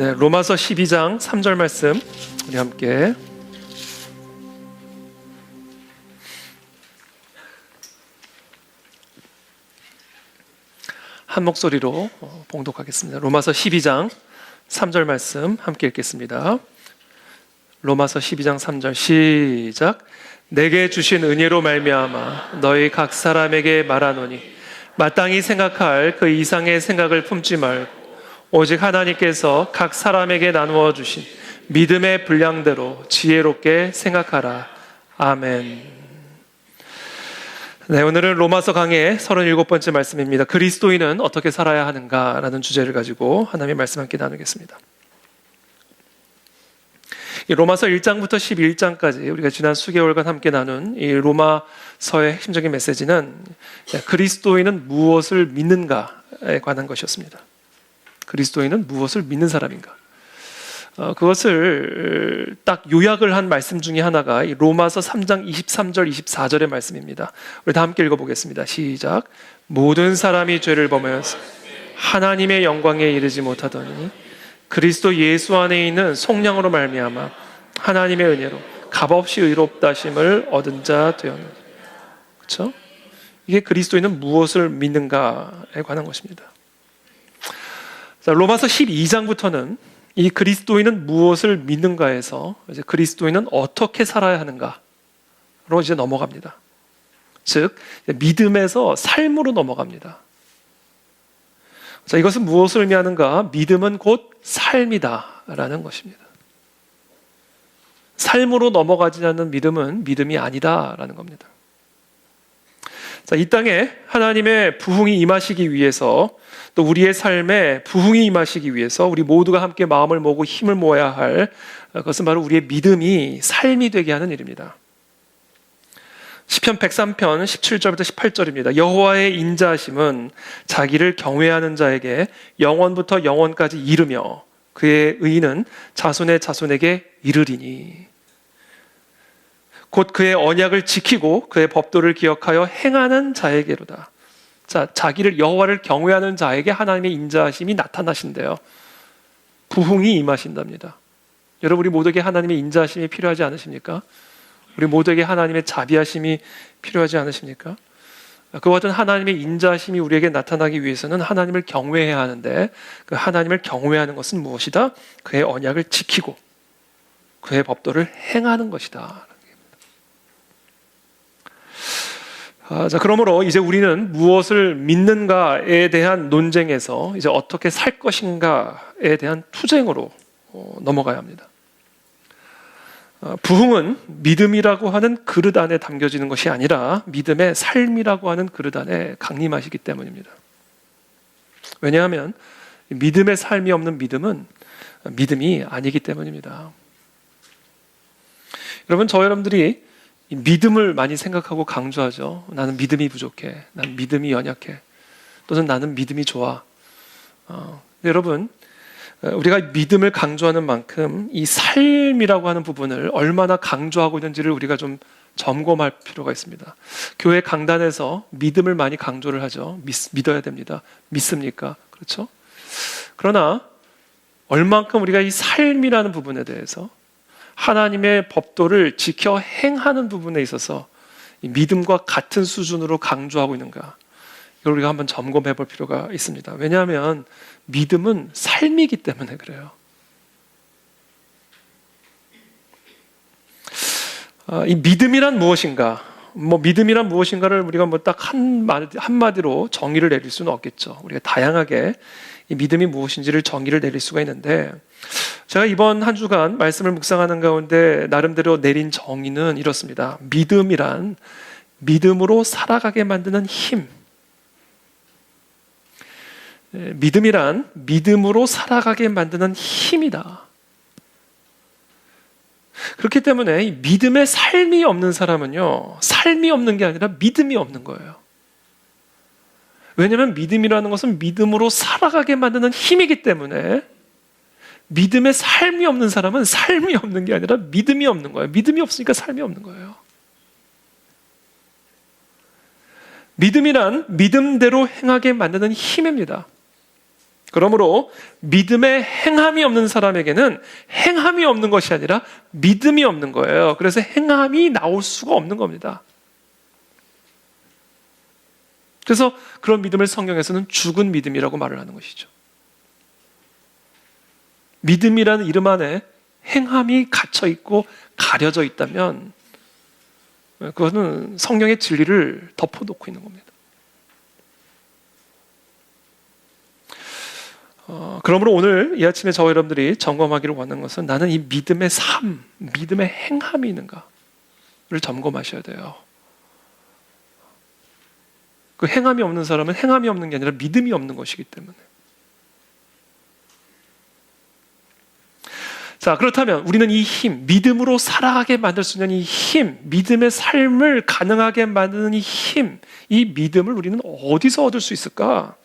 네, 로마서 12장 3절 말씀 우리 함께 한 목소리로 봉독하겠습니다. 로마서 12장 3절 말씀 함께 읽겠습니다. 로마서 12장 3절 시작. 내게 주신 은혜로 말미암아 너희 각 사람에게 말하노니 마땅히 생각할 그 이상의 생각을 품지 말고 오직 하나님께서 각 사람에게 나누어 주신 믿음의 분량대로 지혜롭게 생각하라. 아멘. 네, 오늘은 로마서 강의 37번째 말씀입니다. 그리스도인은 어떻게 살아야 하는가라는 주제를 가지고 하나님의 말씀 함께 나누겠습니다. 이 로마서 1장부터 11장까지 우리가 지난 수개월간 함께 나눈 이 로마서의 핵심적인 메시지는 그리스도인은 무엇을 믿는가에 관한 것이었습니다. 그리스도인은 무엇을 믿는 사람인가? 그것을 딱 요약을 한 말씀 중에 하나가 이 로마서 3장 23절 24절의 말씀입니다. 우리 다 함께 읽어보겠습니다. 시작. 모든 사람이 죄를 범하여서 하나님의 영광에 이르지 못하더니 그리스도 예수 안에 있는 속량으로 말미암아 하나님의 은혜로 값없이 의롭다 하심을 얻은 자 되었느니라. 그렇죠? 이게 그리스도인은 무엇을 믿는가에 관한 것입니다. 자, 로마서 12장부터는 이 그리스도인은 무엇을 믿는가에서 이제 그리스도인은 어떻게 살아야 하는가로 이제 넘어갑니다. 즉 믿음에서 삶으로 넘어갑니다. 자, 이것은 무엇을 의미하는가? 믿음은 곧 삶이다라는 것입니다. 삶으로 넘어가지 않는 믿음은 믿음이 아니다라는 겁니다. 자, 이 땅에 하나님의 부흥이 임하시기 위해서 또 우리의 삶에 부흥이 임하시기 위해서 우리 모두가 함께 마음을 모으고 힘을 모아야 할 그것은 바로 우리의 믿음이 삶이 되게 하는 일입니다. 시편 103편 17절부터 18절입니다. 여호와의 인자하심은 자기를 경외하는 자에게 영원부터 영원까지 이르며 그의 의는 자손의 자손에게 이르리니 곧 그의 언약을 지키고 그의 법도를 기억하여 행하는 자에게로다. 자, 자기를 여호와를 경외하는 자에게 하나님의 인자하심이 나타나신대요. 부흥이 임하신답니다. 여러분, 우리 모두에게 하나님의 인자하심이 필요하지 않으십니까? 우리 모두에게 하나님의 자비하심이 필요하지 않으십니까? 그와 같은 하나님의 인자하심이 우리에게 나타나기 위해서는 하나님을 경외해야 하는데 그 하나님을 경외하는 것은 무엇이다? 그의 언약을 지키고 그의 법도를 행하는 것이다. 자, 그러므로 이제 우리는 무엇을 믿는가에 대한 논쟁에서 이제 어떻게 살 것인가에 대한 투쟁으로 넘어가야 합니다. 부흥은 믿음이라고 하는 그릇 안에 담겨지는 것이 아니라 믿음의 삶이라고 하는 그릇 안에 강림하시기 때문입니다. 왜냐하면 믿음의 삶이 없는 믿음은 믿음이 아니기 때문입니다. 여러분, 여러분들이 믿음을 많이 생각하고 강조하죠. 나는 믿음이 부족해. 난 믿음이 연약해. 또는 나는 믿음이 좋아. 여러분, 우리가 믿음을 강조하는 만큼 이 삶이라고 하는 부분을 얼마나 강조하고 있는지를 우리가 좀 점검할 필요가 있습니다. 교회 강단에서 믿음을 많이 강조를 하죠. 믿어야 됩니다. 믿습니까? 그렇죠? 그러나 얼만큼 우리가 이 삶이라는 부분에 대해서 하나님의 법도를 지켜 행하는 부분에 있어서 이 믿음과 같은 수준으로 강조하고 있는가? 이걸 우리가 한번 점검해 볼 필요가 있습니다. 왜냐하면 믿음은 삶이기 때문에 그래요. 이 믿음이란 무엇인가? 믿음이란 무엇인가를 우리가 딱 한마디로 정의를 내릴 수는 없겠죠. 우리가 다양하게 이 믿음이 무엇인지를 정의를 내릴 수가 있는데 제가 이번 한 주간 말씀을 묵상하는 가운데 나름대로 내린 정의는 이렇습니다. 믿음이란 믿음으로 살아가게 만드는 힘. 믿음이란 믿음으로 살아가게 만드는 힘이다. 그렇기 때문에 이 믿음의 삶이 없는 사람은요, 삶이 없는 게 아니라 믿음이 없는 거예요. 왜냐하면 믿음이라는 것은 믿음으로 살아가게 만드는 힘이기 때문에 믿음의 삶이 없는 사람은 삶이 없는 게 아니라 믿음이 없는 거예요. 믿음이 없으니까 삶이 없는 거예요. 믿음이란 믿음대로 행하게 만드는 힘입니다. 그러므로 믿음에 행함이 없는 사람에게는 행함이 없는 것이 아니라 믿음이 없는 거예요. 그래서 행함이 나올 수가 없는 겁니다. 그래서 그런 믿음을 성경에서는 죽은 믿음이라고 말을 하는 것이죠. 믿음이라는 이름 안에 행함이 갇혀 있고 가려져 있다면 그것은 성경의 진리를 덮어놓고 있는 겁니다. 그러므로 오늘 이 아침에 저와 여러분들이 점검하기를 원하는 것은 나는 이 믿음의 삶, 믿음의 행함이 있는가를 점검하셔야 돼요. 그 행함이 없는 사람은 행함이 없는 게 아니라 믿음이 없는 것이기 때문에. 자, 그렇다면 우리는 이 힘, 믿음으로 살아가게 만들 수 있는 이 힘, 믿음의 삶을 가능하게 만드는 이 힘, 이 믿음을 우리는 어디서 얻을 수 있을까?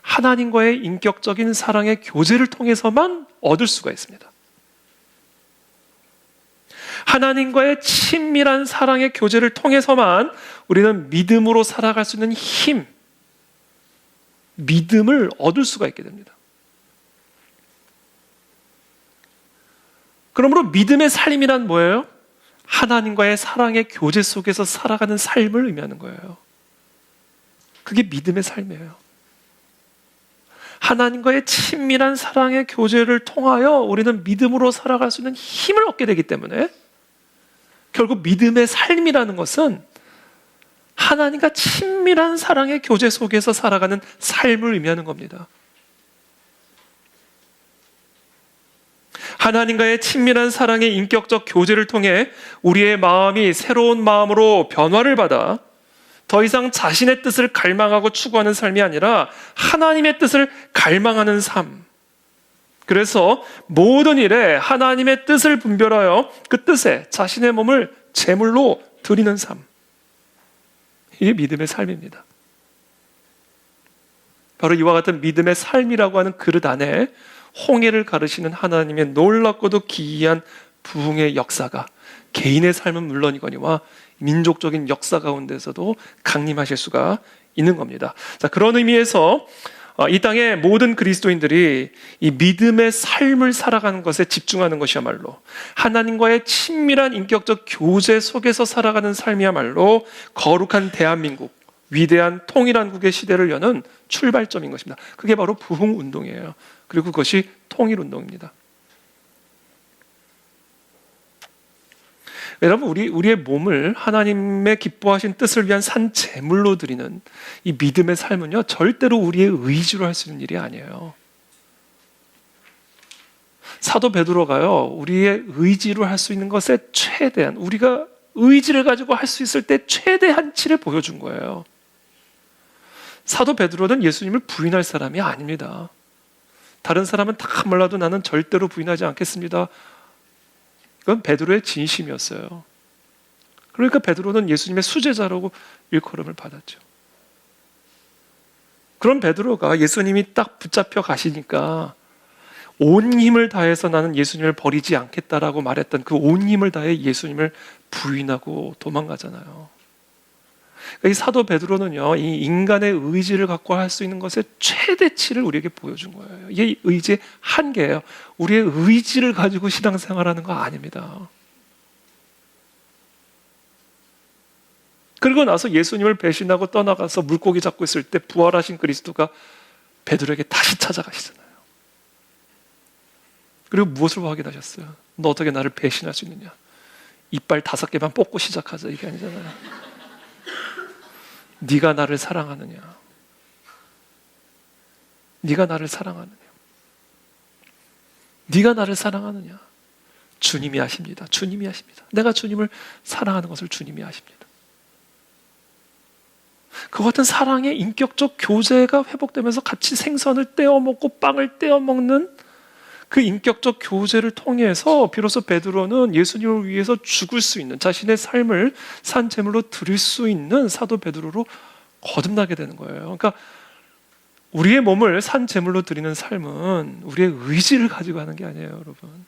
하나님과의 인격적인 사랑의 교제를 통해서만 얻을 수가 있습니다. 하나님과의 친밀한 사랑의 교제를 통해서만 우리는 믿음으로 살아갈 수 있는 힘, 믿음을 얻을 수가 있게 됩니다. 그러므로 믿음의 삶이란 뭐예요? 하나님과의 사랑의 교제 속에서 살아가는 삶을 의미하는 거예요. 그게 믿음의 삶이에요. 하나님과의 친밀한 사랑의 교제를 통하여 우리는 믿음으로 살아갈 수 있는 힘을 얻게 되기 때문에 결국 믿음의 삶이라는 것은 하나님과 친밀한 사랑의 교제 속에서 살아가는 삶을 의미하는 겁니다. 하나님과의 친밀한 사랑의 인격적 교제를 통해 우리의 마음이 새로운 마음으로 변화를 받아 더 이상 자신의 뜻을 갈망하고 추구하는 삶이 아니라 하나님의 뜻을 갈망하는 삶. 그래서 모든 일에 하나님의 뜻을 분별하여 그 뜻에 자신의 몸을 제물로 드리는 삶. 이게 믿음의 삶입니다. 바로 이와 같은 믿음의 삶이라고 하는 그릇 안에 홍해를 가르시는 하나님의 놀랍고도 기이한 부흥의 역사가 개인의 삶은 물론이거니와 민족적인 역사 가운데서도 강림하실 수가 있는 겁니다. 자, 그런 의미에서 이 땅의 모든 그리스도인들이 이 믿음의 삶을 살아가는 것에 집중하는 것이야말로 하나님과의 친밀한 인격적 교제 속에서 살아가는 삶이야말로 거룩한 대한민국, 위대한 통일한국의 시대를 여는 출발점인 것입니다. 그게 바로 부흥운동이에요. 그리고 그것이 통일운동입니다. 여러분, 우리의 몸을 하나님의 기뻐하신 뜻을 위한 산 제물로 드리는 이 믿음의 삶은요, 절대로 우리의 의지로 할 수 있는 일이 아니에요. 사도 베드로가요, 우리의 의지로 할 수 있는 것의 최대한, 우리가 의지를 가지고 할 수 있을 때 최대한치를 보여준 거예요. 사도 베드로는 예수님을 부인할 사람이 아닙니다. 다른 사람은 다 몰라도 나는 절대로 부인하지 않겠습니다. 그건 베드로의 진심이었어요. 그러니까 베드로는 예수님의 수제자라고 일컬음을 받았죠. 그런 베드로가 예수님이 딱 붙잡혀 가시니까 온 힘을 다해서 나는 예수님을 버리지 않겠다라고 말했던 그 온 힘을 다해 예수님을 부인하고 도망가잖아요. 그러니까 이 사도 베드로는요, 이 인간의 의지를 갖고 할 수 있는 것의 최대치를 우리에게 보여준 거예요. 이게 의지의 한계예요. 우리의 의지를 가지고 신앙생활하는 거 아닙니다. 그리고 나서 예수님을 배신하고 떠나가서 물고기 잡고 있을 때 부활하신 그리스도가 베드로에게 다시 찾아가시잖아요. 그리고 무엇을 확인하셨어요? 너 어떻게 나를 배신할 수 있느냐? 이빨 5개만 뽑고 시작하자, 이게 아니잖아요. 네가 나를 사랑하느냐? 네가 나를 사랑하느냐? 네가 나를 사랑하느냐? 주님이 아십니다. 주님이 아십니다. 내가 주님을 사랑하는 것을 주님이 아십니다. 그 같은 사랑의 인격적 교제가 회복되면서 같이 생선을 떼어 먹고 빵을 떼어 먹는 그 인격적 교제를 통해서 비로소 베드로는 예수님을 위해서 죽을 수 있는, 자신의 삶을 산 제물로 드릴 수 있는 사도 베드로로 거듭나게 되는 거예요. 그러니까 우리의 몸을 산 제물로 드리는 삶은 우리의 의지를 가지고 하는 게 아니에요, 여러분.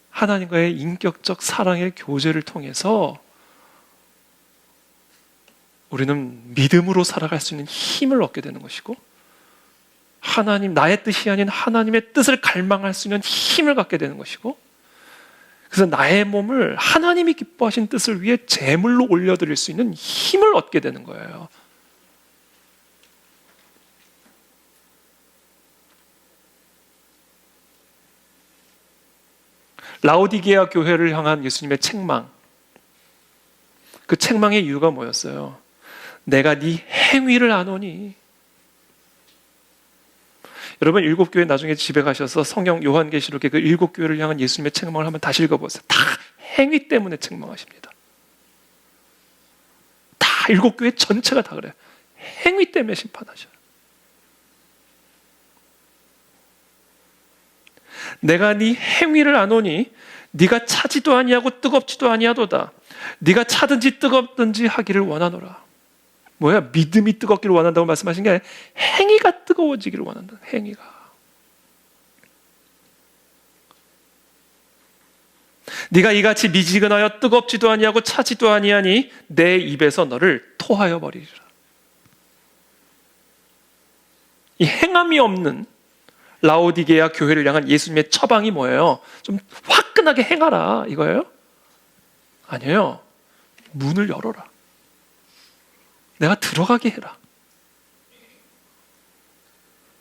하나님과의 인격적 사랑의 교제를 통해서 우리는 믿음으로 살아갈 수 있는 힘을 얻게 되는 것이고, 하나님, 나의 뜻이 아닌 하나님의 뜻을 갈망할 수 있는 힘을 갖게 되는 것이고, 그래서 나의 몸을 하나님이 기뻐하신 뜻을 위해 제물로 올려드릴 수 있는 힘을 얻게 되는 거예요. 라오디게아 교회를 향한 예수님의 책망, 그 책망의 이유가 뭐였어요? 내가 네 행위를 아노니. 여러분, 7교회 나중에 집에 가셔서 성경 요한계시록의 그 7교회를 향한 예수님의 책망을 한번 다시 읽어보세요. 다 행위 때문에 책망하십니다. 다 7교회 전체가 다 그래요. 행위 때문에 심판하셔요. 내가 네 행위를 아노니 네가 차지도 아니하고 뜨겁지도 아니하도다. 네가 차든지 뜨겁든지 하기를 원하노라. 뭐야? 믿음이 뜨겁기를 원한다고 말씀하신 게 아니라 행위가 뜨거워지기를 원한다. 행위가. 네가 이같이 미지근하여 뜨겁지도 아니하고 차지도 아니하니 내 입에서 너를 토하여 버리리라. 이 행함이 없는 라오디게아 교회를 향한 예수님의 처방이 뭐예요? 좀 화끈하게 행하라 이거예요? 아니에요. 문을 열어라. 내가 들어가게 해라.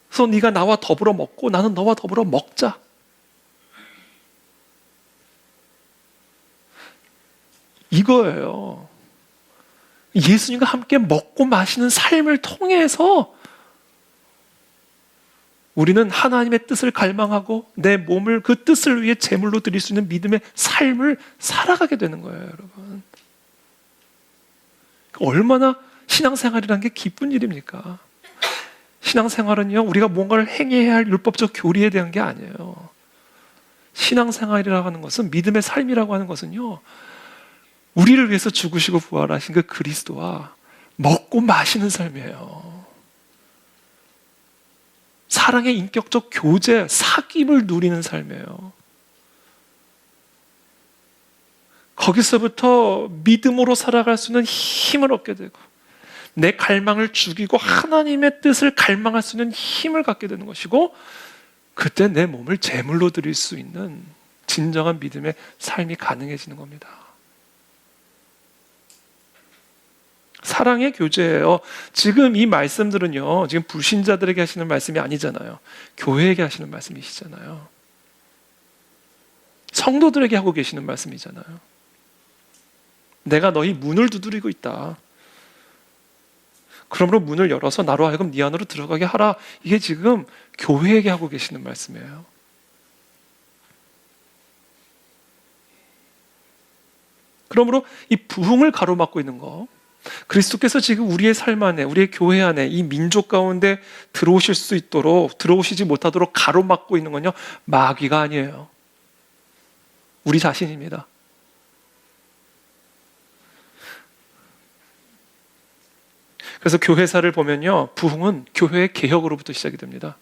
그래서 네가 나와 더불어 먹고 나는 너와 더불어 먹자. 이거예요. 예수님과 함께 먹고 마시는 삶을 통해서 우리는 하나님의 뜻을 갈망하고 내 몸을 그 뜻을 위해 제물로 드릴 수 있는 믿음의 삶을 살아가게 되는 거예요, 여러분. 얼마나 신앙생활이라는 게 기쁜 일입니까? 신앙생활은요, 우리가 뭔가를 행해야 할 율법적 교리에 대한 게 아니에요. 신앙생활이라고 하는 것은, 믿음의 삶이라고 하는 것은요, 우리를 위해서 죽으시고 부활하신 그 그리스도와 먹고 마시는 삶이에요. 사랑의 인격적 교제, 사귐을 누리는 삶이에요. 거기서부터 믿음으로 살아갈 수 있는 힘을 얻게 되고 내 갈망을 죽이고 하나님의 뜻을 갈망할 수 있는 힘을 갖게 되는 것이고, 그때 내 몸을 제물로 드릴 수 있는 진정한 믿음의 삶이 가능해지는 겁니다. 사랑의 교제예요. 지금 이 말씀들은요, 지금 불신자들에게 하시는 말씀이 아니잖아요. 교회에게 하시는 말씀이시잖아요. 성도들에게 하고 계시는 말씀이잖아요. 내가 너희 문을 두드리고 있다. 그러므로 문을 열어서 나로 하여금 네 안으로 들어가게 하라. 이게 지금 교회에게 하고 계시는 말씀이에요. 그러므로 이 부흥을 가로막고 있는 거, 그리스도께서 지금 우리의 삶 안에, 우리의 교회 안에, 이 민족 가운데 들어오실 수 있도록, 들어오시지 못하도록 가로막고 있는 건요, 마귀가 아니에요. 우리 자신입니다. 그래서 교회사를 보면요, 부흥은 교회의 개혁으로부터 시작이 됩니다.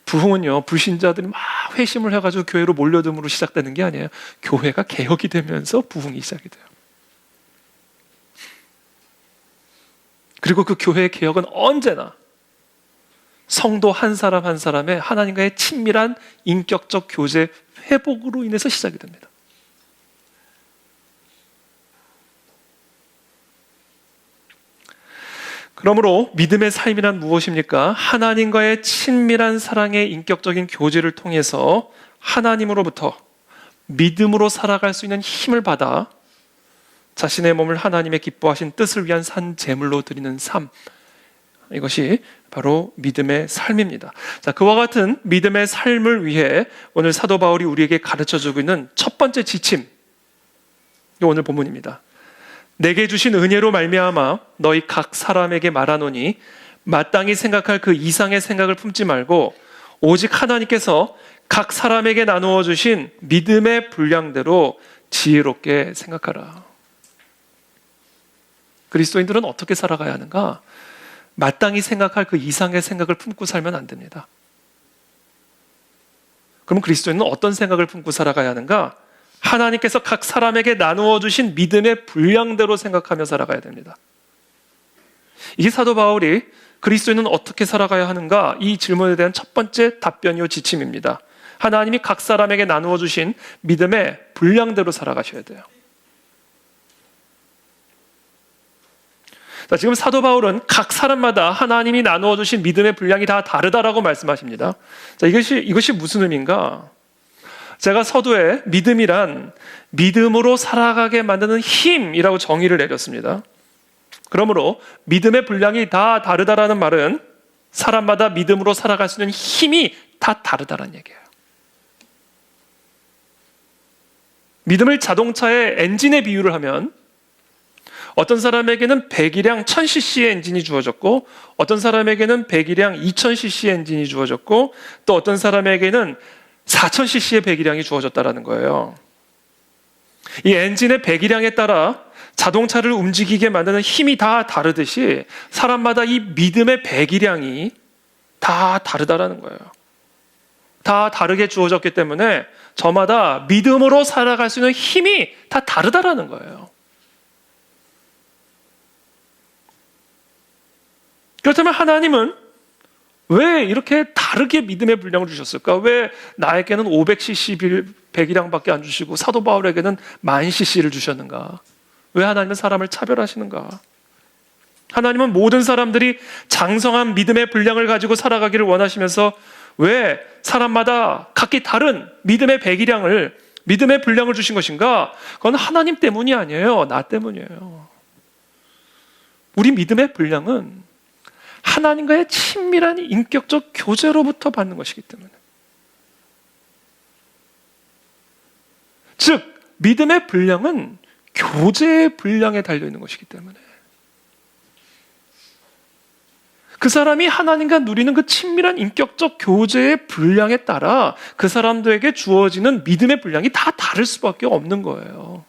부흥은요, 불신자들이 막 회심을 해가지고 교회로 몰려듦으로 시작되는 게 아니에요. 교회가 개혁이 되면서 부흥이 시작이 돼요. 그리고 그 교회의 개혁은 언제나 성도 한 사람 한 사람의 하나님과의 친밀한 인격적 교제 회복으로 인해서 시작이 됩니다. 그러므로 믿음의 삶이란 무엇입니까? 하나님과의 친밀한 사랑의 인격적인 교제를 통해서 하나님으로부터 믿음으로 살아갈 수 있는 힘을 받아 자신의 몸을 하나님의 기뻐하신 뜻을 위한 산 제물로 드리는 삶, 이것이 바로 믿음의 삶입니다. 자, 그와 같은 믿음의 삶을 위해 오늘 사도 바울이 우리에게 가르쳐주고 있는 첫 번째 지침, 이 오늘 본문입니다. 내게 주신 은혜로 말미암아 너희 각 사람에게 말하노니 마땅히 생각할 그 이상의 생각을 품지 말고 오직 하나님께서 각 사람에게 나누어 주신 믿음의 분량대로 지혜롭게 생각하라. 그리스도인들은 어떻게 살아가야 하는가? 마땅히 생각할 그 이상의 생각을 품고 살면 안 됩니다. 그럼 그리스도인은 어떤 생각을 품고 살아가야 하는가? 하나님께서 각 사람에게 나누어 주신 믿음의 분량대로 생각하며 살아가야 됩니다. 이게 사도 바울이 그리스도인은 어떻게 살아가야 하는가? 이 질문에 대한 첫 번째 답변이요 지침입니다. 하나님이 각 사람에게 나누어 주신 믿음의 분량대로 살아가셔야 돼요. 자, 지금 사도 바울은 각 사람마다 하나님이 나누어 주신 믿음의 분량이 다 다르다라고 말씀하십니다. 자, 이것이 무슨 의미인가? 제가 서두에 믿음이란 믿음으로 살아가게 만드는 힘이라고 정의를 내렸습니다. 그러므로 믿음의 분량이 다 다르다라는 말은 사람마다 믿음으로 살아갈 수 있는 힘이 다 다르다는 얘기예요. 믿음을 자동차의 엔진에 비유를 하면 어떤 사람에게는 배기량 1000cc의 엔진이 주어졌고 어떤 사람에게는 배기량 2000cc의 엔진이 주어졌고 또 어떤 사람에게는 4000cc의 배기량이 주어졌다는 거예요. 이 엔진의 배기량에 따라 자동차를 움직이게 만드는 힘이 다 다르듯이 사람마다 이 믿음의 배기량이 다 다르다는 거예요. 다 다르게 주어졌기 때문에 저마다 믿음으로 살아갈 수 있는 힘이 다 다르다는 거예요. 그렇다면 하나님은 왜 이렇게 다르게 믿음의 분량을 주셨을까? 왜 나에게는 500cc 배기량밖에 안 주시고 사도 바울에게는 10,000cc를 주셨는가? 왜 하나님은 사람을 차별하시는가? 하나님은 모든 사람들이 장성한 믿음의 분량을 가지고 살아가기를 원하시면서 왜 사람마다 각기 다른 믿음의 배기량을, 믿음의 분량을 주신 것인가? 그건 하나님 때문이 아니에요. 나 때문이에요. 우리 믿음의 분량은 하나님과의 친밀한 인격적 교제로부터 받는 것이기 때문에. 즉, 믿음의 분량은 교제의 분량에 달려있는 것이기 때문에 그 사람이 하나님과 누리는 그 친밀한 인격적 교제의 분량에 따라 그 사람들에게 주어지는 믿음의 분량이 다 다를 수밖에 없는 거예요.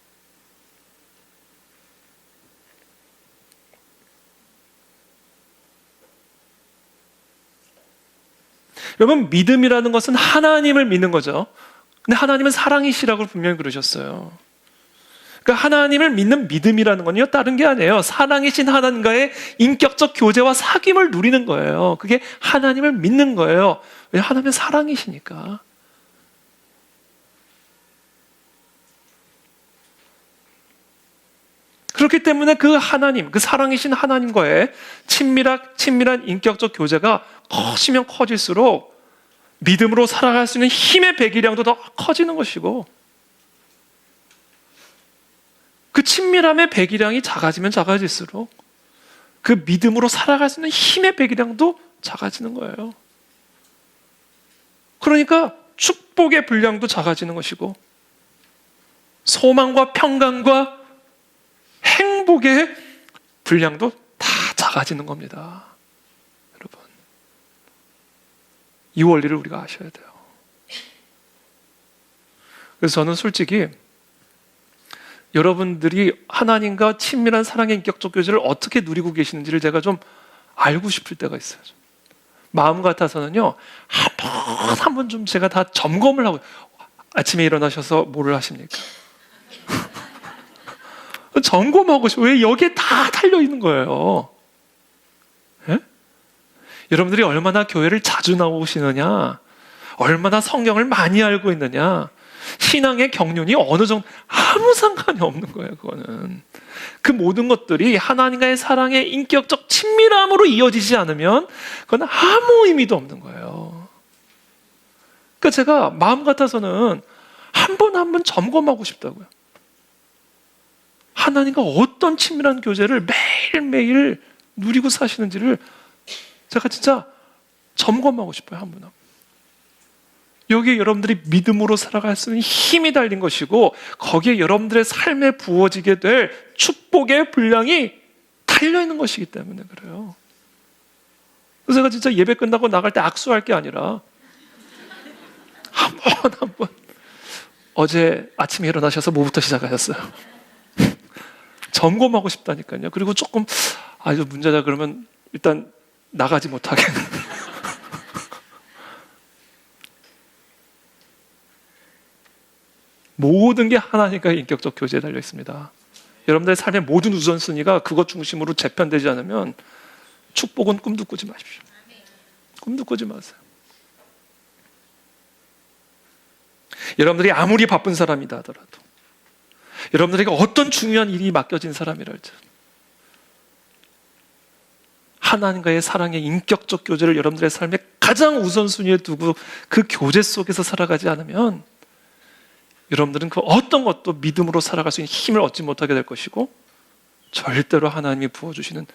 여러분, 믿음이라는 것은 하나님을 믿는 거죠. 근데 하나님은 사랑이시라고 분명히 그러셨어요. 그러니까 하나님을 믿는 믿음이라는 건요, 다른 게 아니에요. 사랑이신 하나님과의 인격적 교제와 사귐을 누리는 거예요. 그게 하나님을 믿는 거예요. 왜? 하나님은 사랑이시니까. 그렇기 때문에 그 하나님, 그 사랑이신 하나님과의 친밀한 인격적 교제가 커지면 커질수록 믿음으로 살아갈 수 있는 힘의 배기량도 더 커지는 것이고, 그 친밀함의 배기량이 작아지면 작아질수록 그 믿음으로 살아갈 수 있는 힘의 배기량도 작아지는 거예요. 그러니까 축복의 분량도 작아지는 것이고 소망과 평강과 행복의 분량도 다 작아지는 겁니다. 여러분, 이 원리를 우리가 아셔야 돼요. 그래서 저는 솔직히 여러분들이 하나님과 친밀한 사랑의 인격적 교제를 어떻게 누리고 계시는지를 제가 좀 알고 싶을 때가 있어요. 마음 같아서는요, 한 번 좀 제가 다 점검을 하고, 아침에 일어나셔서 뭐를 하십니까? 점검하고 싶어요. 왜 여기에 다 달려있는 거예요? 예? 여러분들이 얼마나 교회를 자주 나오시느냐, 얼마나 성경을 많이 알고 있느냐, 신앙의 경륜이 어느 정도, 아무 상관이 없는 거예요. 그거는 그 모든 것들이 하나님과의 사랑의 인격적 친밀함으로 이어지지 않으면 그건 아무 의미도 없는 거예요. 그러니까 제가 마음 같아서는 한 번 한 번 점검하고 싶다고요. 하나님과 어떤 친밀한 교제를 매일매일 누리고 사시는지를 제가 진짜 점검하고 싶어요. 한 번 한 번. 여기에 여러분들이 믿음으로 살아갈 수 있는 힘이 달린 것이고, 거기에 여러분들의 삶에 부어지게 될 축복의 분량이 달려있는 것이기 때문에 그래요. 그래서 제가 진짜 예배 끝나고 나갈 때 악수할 게 아니라 한 번 어제 아침에 일어나셔서 뭐부터 시작하셨어요? 점검하고 싶다니까요. 그리고 조금 아주 문제다 그러면 일단 나가지 못하게. 모든 게 하나님과의 인격적 교제에 달려 있습니다. 여러분들의 삶의 모든 우선순위가 그것 중심으로 재편되지 않으면 축복은 꿈도 꾸지 마십시오. 꿈도 꾸지 마세요. 여러분들이 아무리 바쁜 사람이다 하더라도, 여러분들에게 어떤 중요한 일이 맡겨진 사람이랄지, 하나님과의 사랑의 인격적 교제를 여러분들의 삶의 가장 우선순위에 두고 그 교제 속에서 살아가지 않으면 여러분들은 그 어떤 것도 믿음으로 살아갈 수 있는 힘을 얻지 못하게 될 것이고, 절대로 하나님이 부어주시는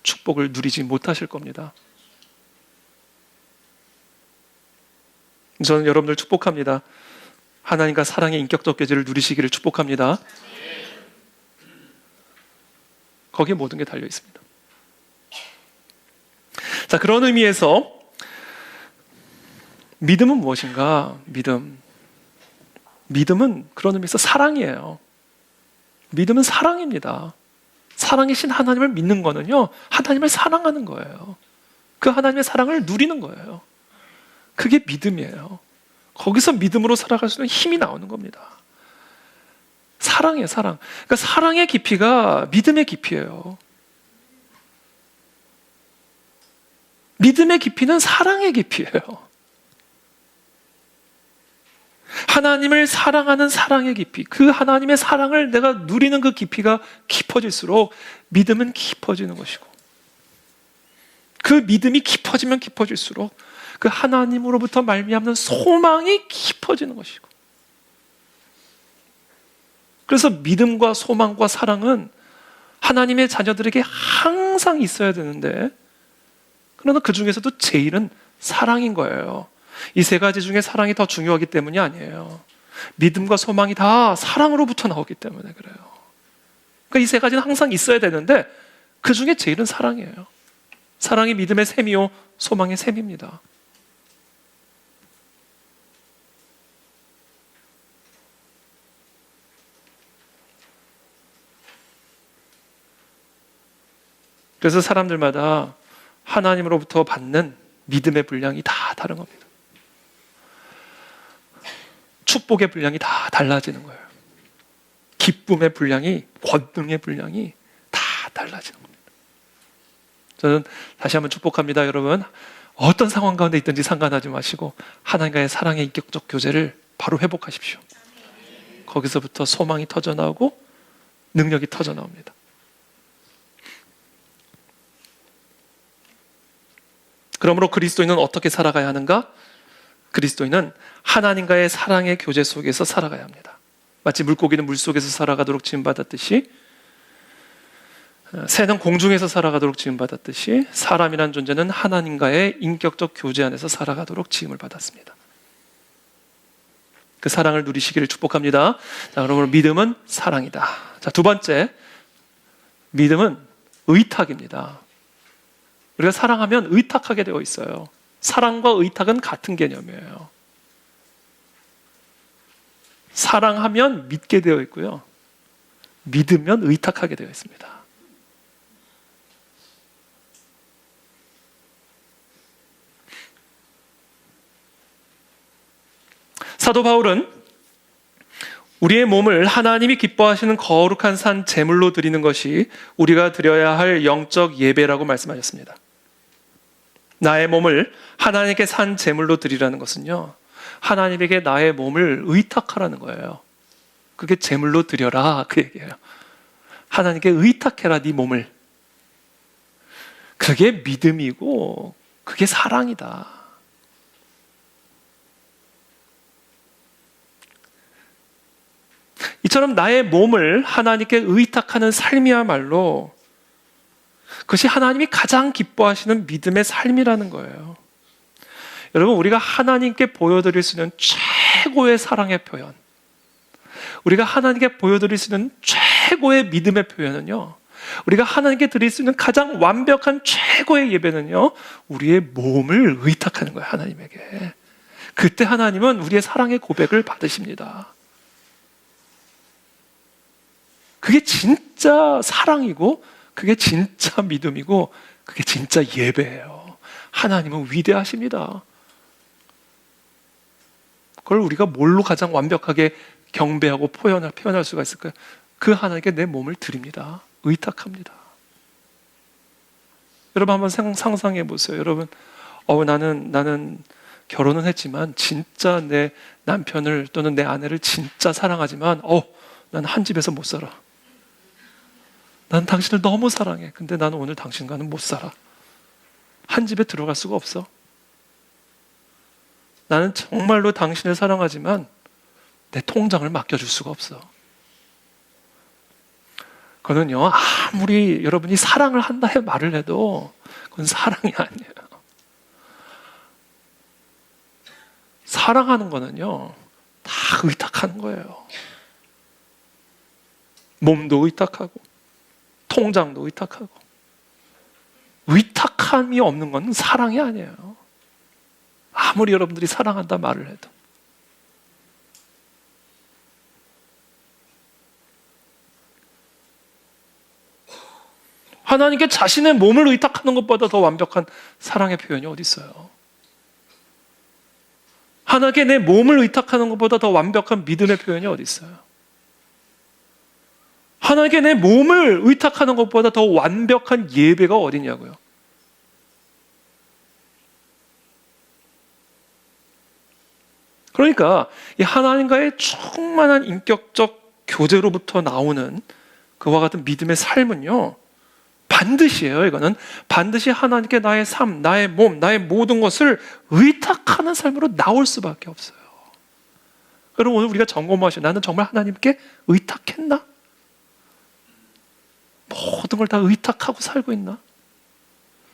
축복을 누리지 못하실 겁니다. 저는 여러분들 축복합니다. 하나님과 사랑의 인격적 교제를 누리시기를 축복합니다. 거기에 모든 게 달려 있습니다. 자, 그런 의미에서 믿음은 무엇인가? 믿음은 그런 의미에서 사랑이에요. 믿음은 사랑입니다. 사랑이신 하나님을 믿는 거는요, 하나님을 사랑하는 거예요. 그 하나님의 사랑을 누리는 거예요. 그게 믿음이에요. 거기서 믿음으로 살아갈 수 있는 힘이 나오는 겁니다. 사랑이에요, 사랑. 그러니까 사랑의 깊이가 믿음의 깊이예요. 믿음의 깊이는 사랑의 깊이예요. 하나님을 사랑하는 사랑의 깊이, 그 하나님의 사랑을 내가 누리는 그 깊이가 깊어질수록 믿음은 깊어지는 것이고, 그 믿음이 깊어지면 깊어질수록 그 하나님으로부터 말미암는 소망이 깊어지는 것이고, 그래서 믿음과 소망과 사랑은 하나님의 자녀들에게 항상 있어야 되는데, 그러나 그 중에서도 제일은 사랑인 거예요. 이 세 가지 중에 사랑이 더 중요하기 때문이 아니에요. 믿음과 소망이 다 사랑으로부터 나오기 때문에 그래요. 그러니까 이 세 가지는 항상 있어야 되는데 그 중에 제일은 사랑이에요. 사랑이 믿음의 셈이요 소망의 셈입니다. 그래서 사람들마다 하나님으로부터 받는 믿음의 분량이 다 다른 겁니다. 축복의 분량이 다 달라지는 거예요. 기쁨의 분량이, 권능의 분량이 다 달라지는 겁니다. 저는 다시 한번 축복합니다. 여러분, 어떤 상황 가운데 있든지 상관하지 마시고 하나님과의 사랑의 인격적 교제를 바로 회복하십시오. 거기서부터 소망이 터져나오고 능력이 터져나옵니다. 그러므로 그리스도인은 어떻게 살아가야 하는가? 그리스도인은 하나님과의 사랑의 교제 속에서 살아가야 합니다. 마치 물고기는 물속에서 살아가도록 지음받았듯이, 새는 공중에서 살아가도록 지음받았듯이, 사람이란 존재는 하나님과의 인격적 교제 안에서 살아가도록 지음을 받았습니다. 그 사랑을 누리시기를 축복합니다. 자, 그러므로 믿음은 사랑이다. 자, 두 번째, 믿음은 의탁입니다. 우리가 사랑하면 의탁하게 되어 있어요. 사랑과 의탁은 같은 개념이에요. 사랑하면 믿게 되어 있고요, 믿으면 의탁하게 되어 있습니다. 사도 바울은 우리의 몸을 하나님이 기뻐하시는 거룩한 산 제물로 드리는 것이 우리가 드려야 할 영적 예배라고 말씀하셨습니다. 나의 몸을 하나님께 산 제물로 드리라는 것은요, 하나님에게 나의 몸을 의탁하라는 거예요. 그게 제물로 드려라, 그 얘기예요. 하나님께 의탁해라, 네 몸을. 그게 믿음이고 그게 사랑이다. 이처럼 나의 몸을 하나님께 의탁하는 삶이야말로 그것이 하나님이 가장 기뻐하시는 믿음의 삶이라는 거예요. 여러분, 우리가 하나님께 보여드릴 수 있는 최고의 사랑의 표현, 우리가 하나님께 보여드릴 수 있는 최고의 믿음의 표현은요, 우리가 하나님께 드릴 수 있는 가장 완벽한 최고의 예배는요, 우리의 몸을 의탁하는 거예요, 하나님에게. 그때 하나님은 우리의 사랑의 고백을 받으십니다. 그게 진짜 사랑이고, 그게 진짜 믿음이고, 그게 진짜 예배예요. 하나님은 위대하십니다. 그걸 우리가 뭘로 가장 완벽하게 경배하고 표현할 수가 있을까요? 그 하나님께 내 몸을 드립니다. 의탁합니다. 여러분 한번 상상해 보세요. 여러분, 나는 결혼은 했지만 진짜 내 남편을 또는 내 아내를 진짜 사랑하지만 난 한 집에서 못 살아. 난 당신을 너무 사랑해. 근데 나는 오늘 당신과는 못 살아. 한 집에 들어갈 수가 없어. 나는 정말로 당신을 사랑하지만 내 통장을 맡겨줄 수가 없어. 그거는요, 아무리 여러분이 사랑을 한다 말을 해도 그건 사랑이 아니에요. 사랑하는 거는요, 다 의탁하는 거예요. 몸도 의탁하고 통장도 의탁하고. 의탁함이 없는 건 사랑이 아니에요. 아무리 여러분들이 사랑한다 말을 해도. 하나님께 자신의 몸을 의탁하는 것보다 더 완벽한 사랑의 표현이 어디 있어요? 하나님께 내 몸을 의탁하는 것보다 더 완벽한 믿음의 표현이 어디 있어요? 하나님께 내 몸을 의탁하는 것보다 더 완벽한 예배가 어디냐고요? 그러니까 이 하나님과의 충만한 인격적 교제로부터 나오는 그와 같은 믿음의 삶은요, 반드시예요. 이거는 반드시 하나님께 나의 삶, 나의 몸, 나의 모든 것을 의탁하는 삶으로 나올 수밖에 없어요. 여러분, 오늘 우리가 점검하시오. 나는 정말 하나님께 의탁했나? 모든 걸 다 의탁하고 살고 있나?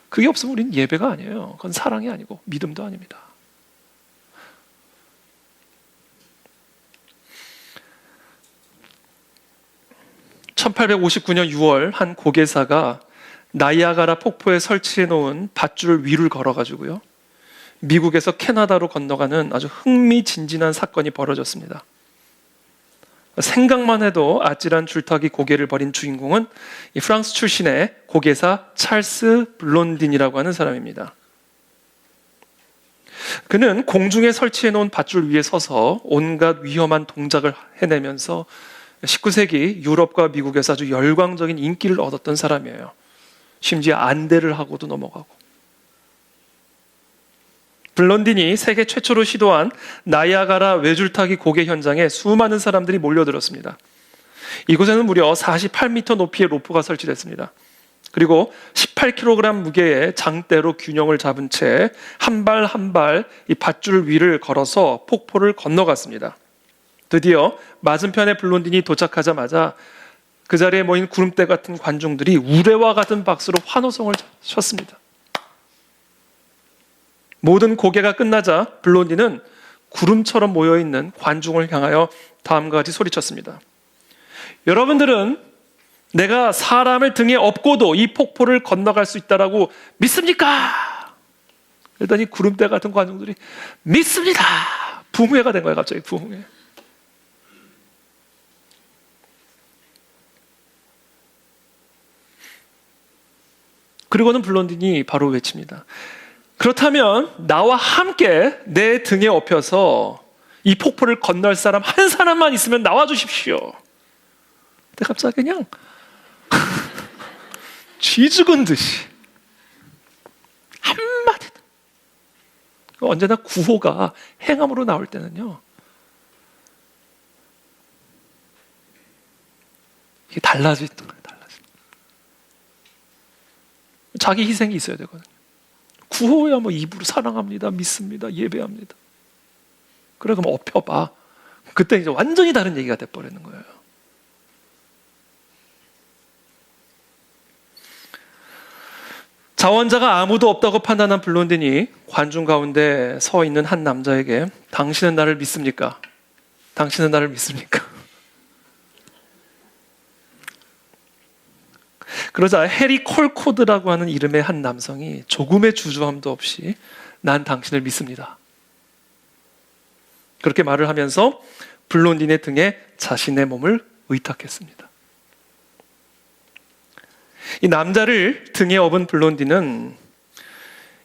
그게 없으면 우리는 예배가 아니에요. 그건 사랑이 아니고 믿음도 아닙니다. (1859년 6월) 한 고개사가 나이아가라 폭포에 설치해 놓은 밧줄 위를 걸어가지고요, 미국에서 캐나다로 건너가는 아주 흥미진진한 사건이 벌어졌습니다. 생각만 해도 아찔한 줄타기 고개를 벌인 주인공은 이 프랑스 출신의 고개사 찰스 블론딘이라고 하는 사람입니다. 그는 공중에 설치해 놓은 밧줄 위에 서서 온갖 위험한 동작을 해내면서 19세기 유럽과 미국에서 아주 열광적인 인기를 얻었던 사람이에요. 심지어 안대를 하고도 넘어가고. 블론딘이 세계 최초로 시도한 나이아가라 외줄타기 고개 현장에 수많은 사람들이 몰려들었습니다. 이곳에는 무려 48m 높이의 로프가 설치됐습니다. 그리고 18kg 무게의 장대로 균형을 잡은 채 한 발 한 발 이 밧줄 위를 걸어서 폭포를 건너갔습니다. 드디어 맞은편에 블론딘이 도착하자마자 그 자리에 모인 구름대 같은 관중들이 우레와 같은 박수로 환호성을 쳤습니다. 모든 고개가 끝나자 블론딘은 구름처럼 모여있는 관중을 향하여 다음과 같이 소리쳤습니다. 여러분들은 내가 사람을 등에 업고도 이 폭포를 건너갈 수 있다라고 믿습니까? 그랬더니 구름대 같은 관중들이 믿습니다! 부흥회가 된 거예요. 갑자기 부흥회. 그리고는 블론딘이 바로 외칩니다. 그렇다면 나와 함께 내 등에 업혀서 이 폭포를 건널 사람 한 사람만 있으면 나와주십시오. 근데 갑자기 그냥 쥐 죽은 듯이 한마디도. 언제나 구호가 행함으로 나올 때는요, 이게 달라지는 거예요. 자기 희생이 있어야 되거든요. 구호야 뭐 입으로 사랑합니다, 믿습니다, 예배합니다. 그래, 그럼 업혀봐. 그때 이제 완전히 다른 얘기가 돼버리는 거예요. 자원자가 아무도 없다고 판단한 블론딘이 관중 가운데 서 있는 한 남자에게 당신은 나를 믿습니까? 당신은 나를 믿습니까? 그러자 해리 콜코드라고 하는 이름의 한 남성이 조금의 주저함도 없이 난 당신을 믿습니다. 그렇게 말을 하면서 블론딘의 등에 자신의 몸을 의탁했습니다. 이 남자를 등에 업은 블론딘은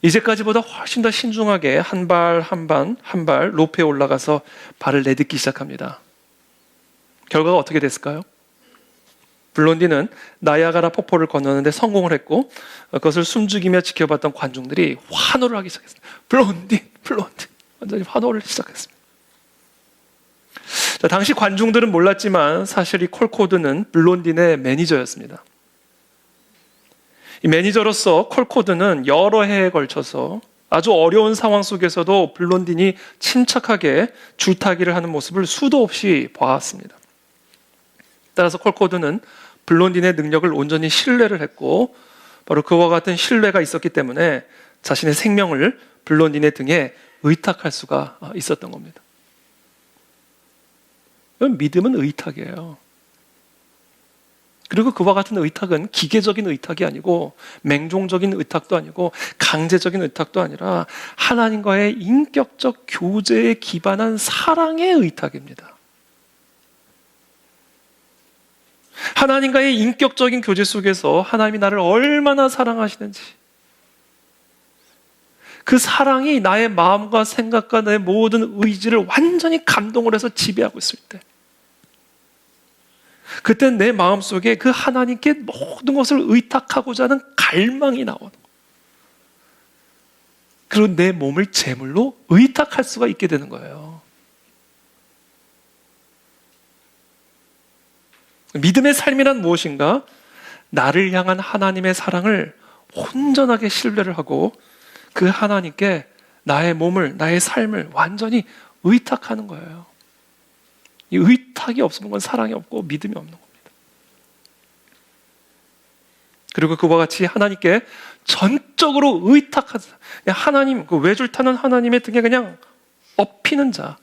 이제까지보다 훨씬 더 신중하게 한 발 한 발 로프에 올라가서 발을 내딛기 시작합니다. 결과가 어떻게 됐을까요? 블론디는 나야가라 폭포를 건너는데 성공을 했고 그것을 숨죽이며 지켜봤던 관중들이 환호를 하기 시작했습니다. 블론디, 블론디. 완전히 환호를 시작했습니다. 자, 당시 관중들은 몰랐지만 사실 이 콜코드는 블론딘의 매니저였습니다. 이 매니저로서 콜코드는 여러 해에 걸쳐서 아주 어려운 상황 속에서도 블론딘이 침착하게 줄타기를 하는 모습을 수도 없이 봐왔습니다. 따라서 콜코드는 블론딘의 능력을 온전히 신뢰를 했고 바로 그와 같은 신뢰가 있었기 때문에 자신의 생명을 블론딘의 등에 의탁할 수가 있었던 겁니다. 믿음은 의탁이에요. 그리고 그와 같은 의탁은 기계적인 의탁이 아니고 맹종적인 의탁도 아니고 강제적인 의탁도 아니라 하나님과의 인격적 교제에 기반한 사랑의 의탁입니다. 하나님과의 인격적인 교제 속에서 하나님이 나를 얼마나 사랑하시는지 그 사랑이 나의 마음과 생각과 내 모든 의지를 완전히 감동을 해서 지배하고 있을 때 그때 내 마음속에 그 하나님께 모든 것을 의탁하고자 하는 갈망이 나오는 거예요. 그리고 내 몸을 제물로 의탁할 수가 있게 되는 거예요. 믿음의 삶이란 무엇인가? 나를 향한 하나님의 사랑을 온전하게 신뢰를 하고 그 하나님께 나의 몸을, 나의 삶을 완전히 의탁하는 거예요. 이 의탁이 없으면 건 사랑이 없고 믿음이 없는 겁니다. 그리고 그와 같이 하나님께 전적으로 의탁하자. 하나님, 그 외줄 타는 하나님의 등에 그냥 엎히는 자.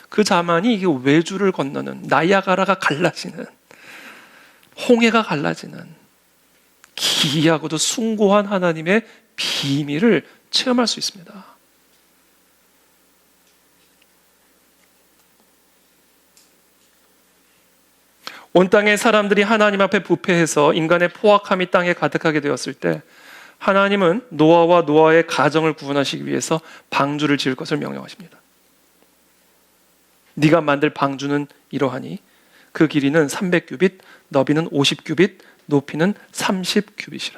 그 자만이 이게 외줄을 건너는 나야가라가 갈라지는 홍해가 갈라지는 기이하고도 숭고한 하나님의 비밀을 체험할 수 있습니다. 온 땅의 사람들이 하나님 앞에 부패해서 인간의 포악함이 땅에 가득하게 되었을 때 하나님은 노아와 노아의 가정을 구원하시기 위해서 방주를 지을 것을 명령하십니다. 네가 만들 방주는 이러하니 그 길이는 300규빗, 너비는 50규빗, 높이는 30규빗이라.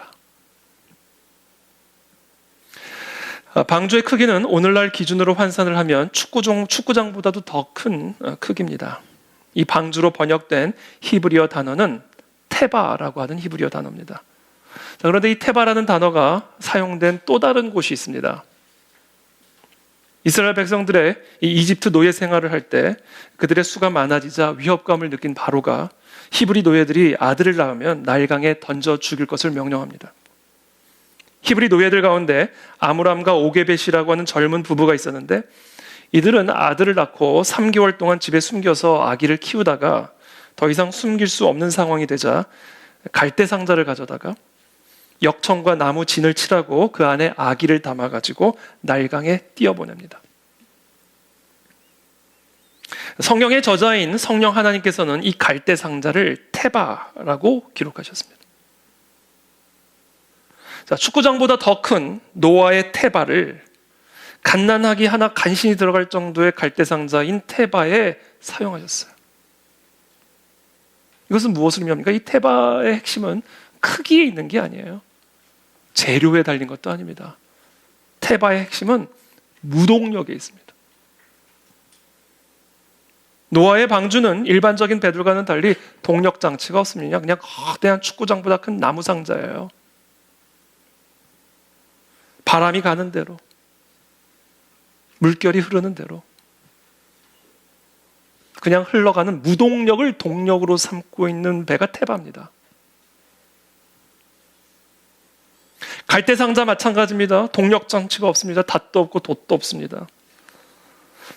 방주의 크기는 오늘날 기준으로 환산을 하면 축구장보다도 더 큰 크기입니다. 이 방주로 번역된 히브리어 단어는 테바라고 하는 히브리어 단어입니다. 자, 그런데 이 테바라는 단어가 사용된 또 다른 곳이 있습니다. 이스라엘 백성들의 이 이집트 노예 생활을 할 때 그들의 수가 많아지자 위협감을 느낀 바로가 히브리 노예들이 아들을 낳으면 나일강에 던져 죽일 것을 명령합니다. 히브리 노예들 가운데 아므람과 오게벳이라고 하는 젊은 부부가 있었는데 이들은 아들을 낳고 3개월 동안 집에 숨겨서 아기를 키우다가 더 이상 숨길 수 없는 상황이 되자 갈대 상자를 가져다가 역청과 나무 진을 칠하고 그 안에 아기를 담아가지고 나일강에 띄어보냅니다. 성경의 저자인 성령 하나님께서는 이 갈대 상자를 테바라고 기록하셨습니다. 자, 축구장보다 더 큰 노아의 테바를 갓난아기 하나 간신히 들어갈 정도의 갈대 상자인 테바에 사용하셨어요. 이것은 무엇을 의미합니까? 이 테바의 핵심은 크기에 있는 게 아니에요. 재료에 달린 것도 아닙니다. 테바의 핵심은 무동력에 있습니다. 노아의 방주는 일반적인 배들과는 달리 동력 장치가 없습니다. 그냥 거대한 축구장보다 큰 나무 상자예요. 바람이 가는 대로, 물결이 흐르는 대로 그냥 흘러가는 무동력을 동력으로 삼고 있는 배가 테바입니다. 갈대 상자 마찬가지입니다. 동력 장치가 없습니다. 닷도 없고 돛도 없습니다.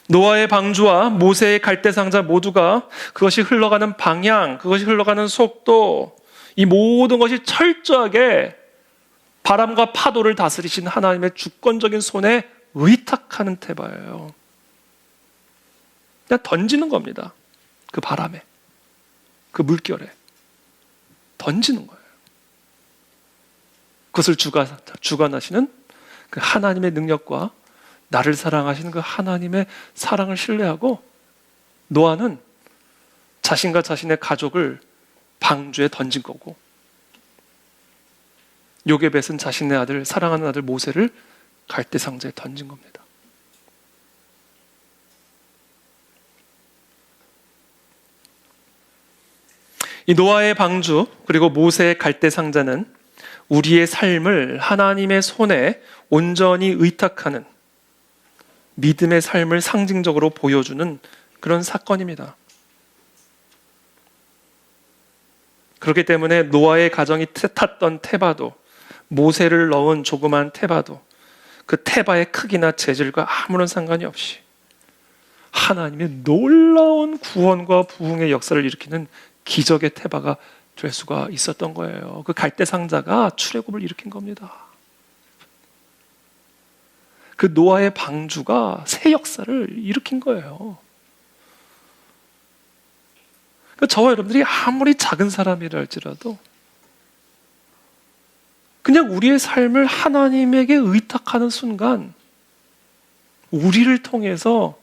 노아의 방주와 모세의 갈대 상자 모두가 그것이 흘러가는 방향, 그것이 흘러가는 속도, 이 모든 것이 철저하게 바람과 파도를 다스리신 하나님의 주권적인 손에 의탁하는 테바예요. 그냥 던지는 겁니다. 그 바람에, 그 물결에 던지는 거예요. 그것을 주관하시는 그 하나님의 능력과 나를 사랑하시는 그 하나님의 사랑을 신뢰하고 노아는 자신과 자신의 가족을 방주에 던진 거고, 요게벳은 자신의 아들, 사랑하는 아들 모세를 갈대 상자에 던진 겁니다. 이 노아의 방주 그리고 모세의 갈대 상자는 우리의 삶을 하나님의 손에 온전히 의탁하는 믿음의 삶을 상징적으로 보여주는 그런 사건입니다. 그렇기 때문에 노아의 가정이 탔던 테바도, 모세를 넣은 조그만 테바도 그 테바의 크기나 재질과 아무런 상관이 없이 하나님의 놀라운 구원과 부흥의 역사를 일으키는 기적의 테바가 될 수가 있었던 거예요. 그 갈대 상자가 출애굽을 일으킨 겁니다. 그 노아의 방주가 새 역사를 일으킨 거예요. 그러니까 저와 여러분들이 아무리 작은 사람이라 할지라도 그냥 우리의 삶을 하나님에게 의탁하는 순간 우리를 통해서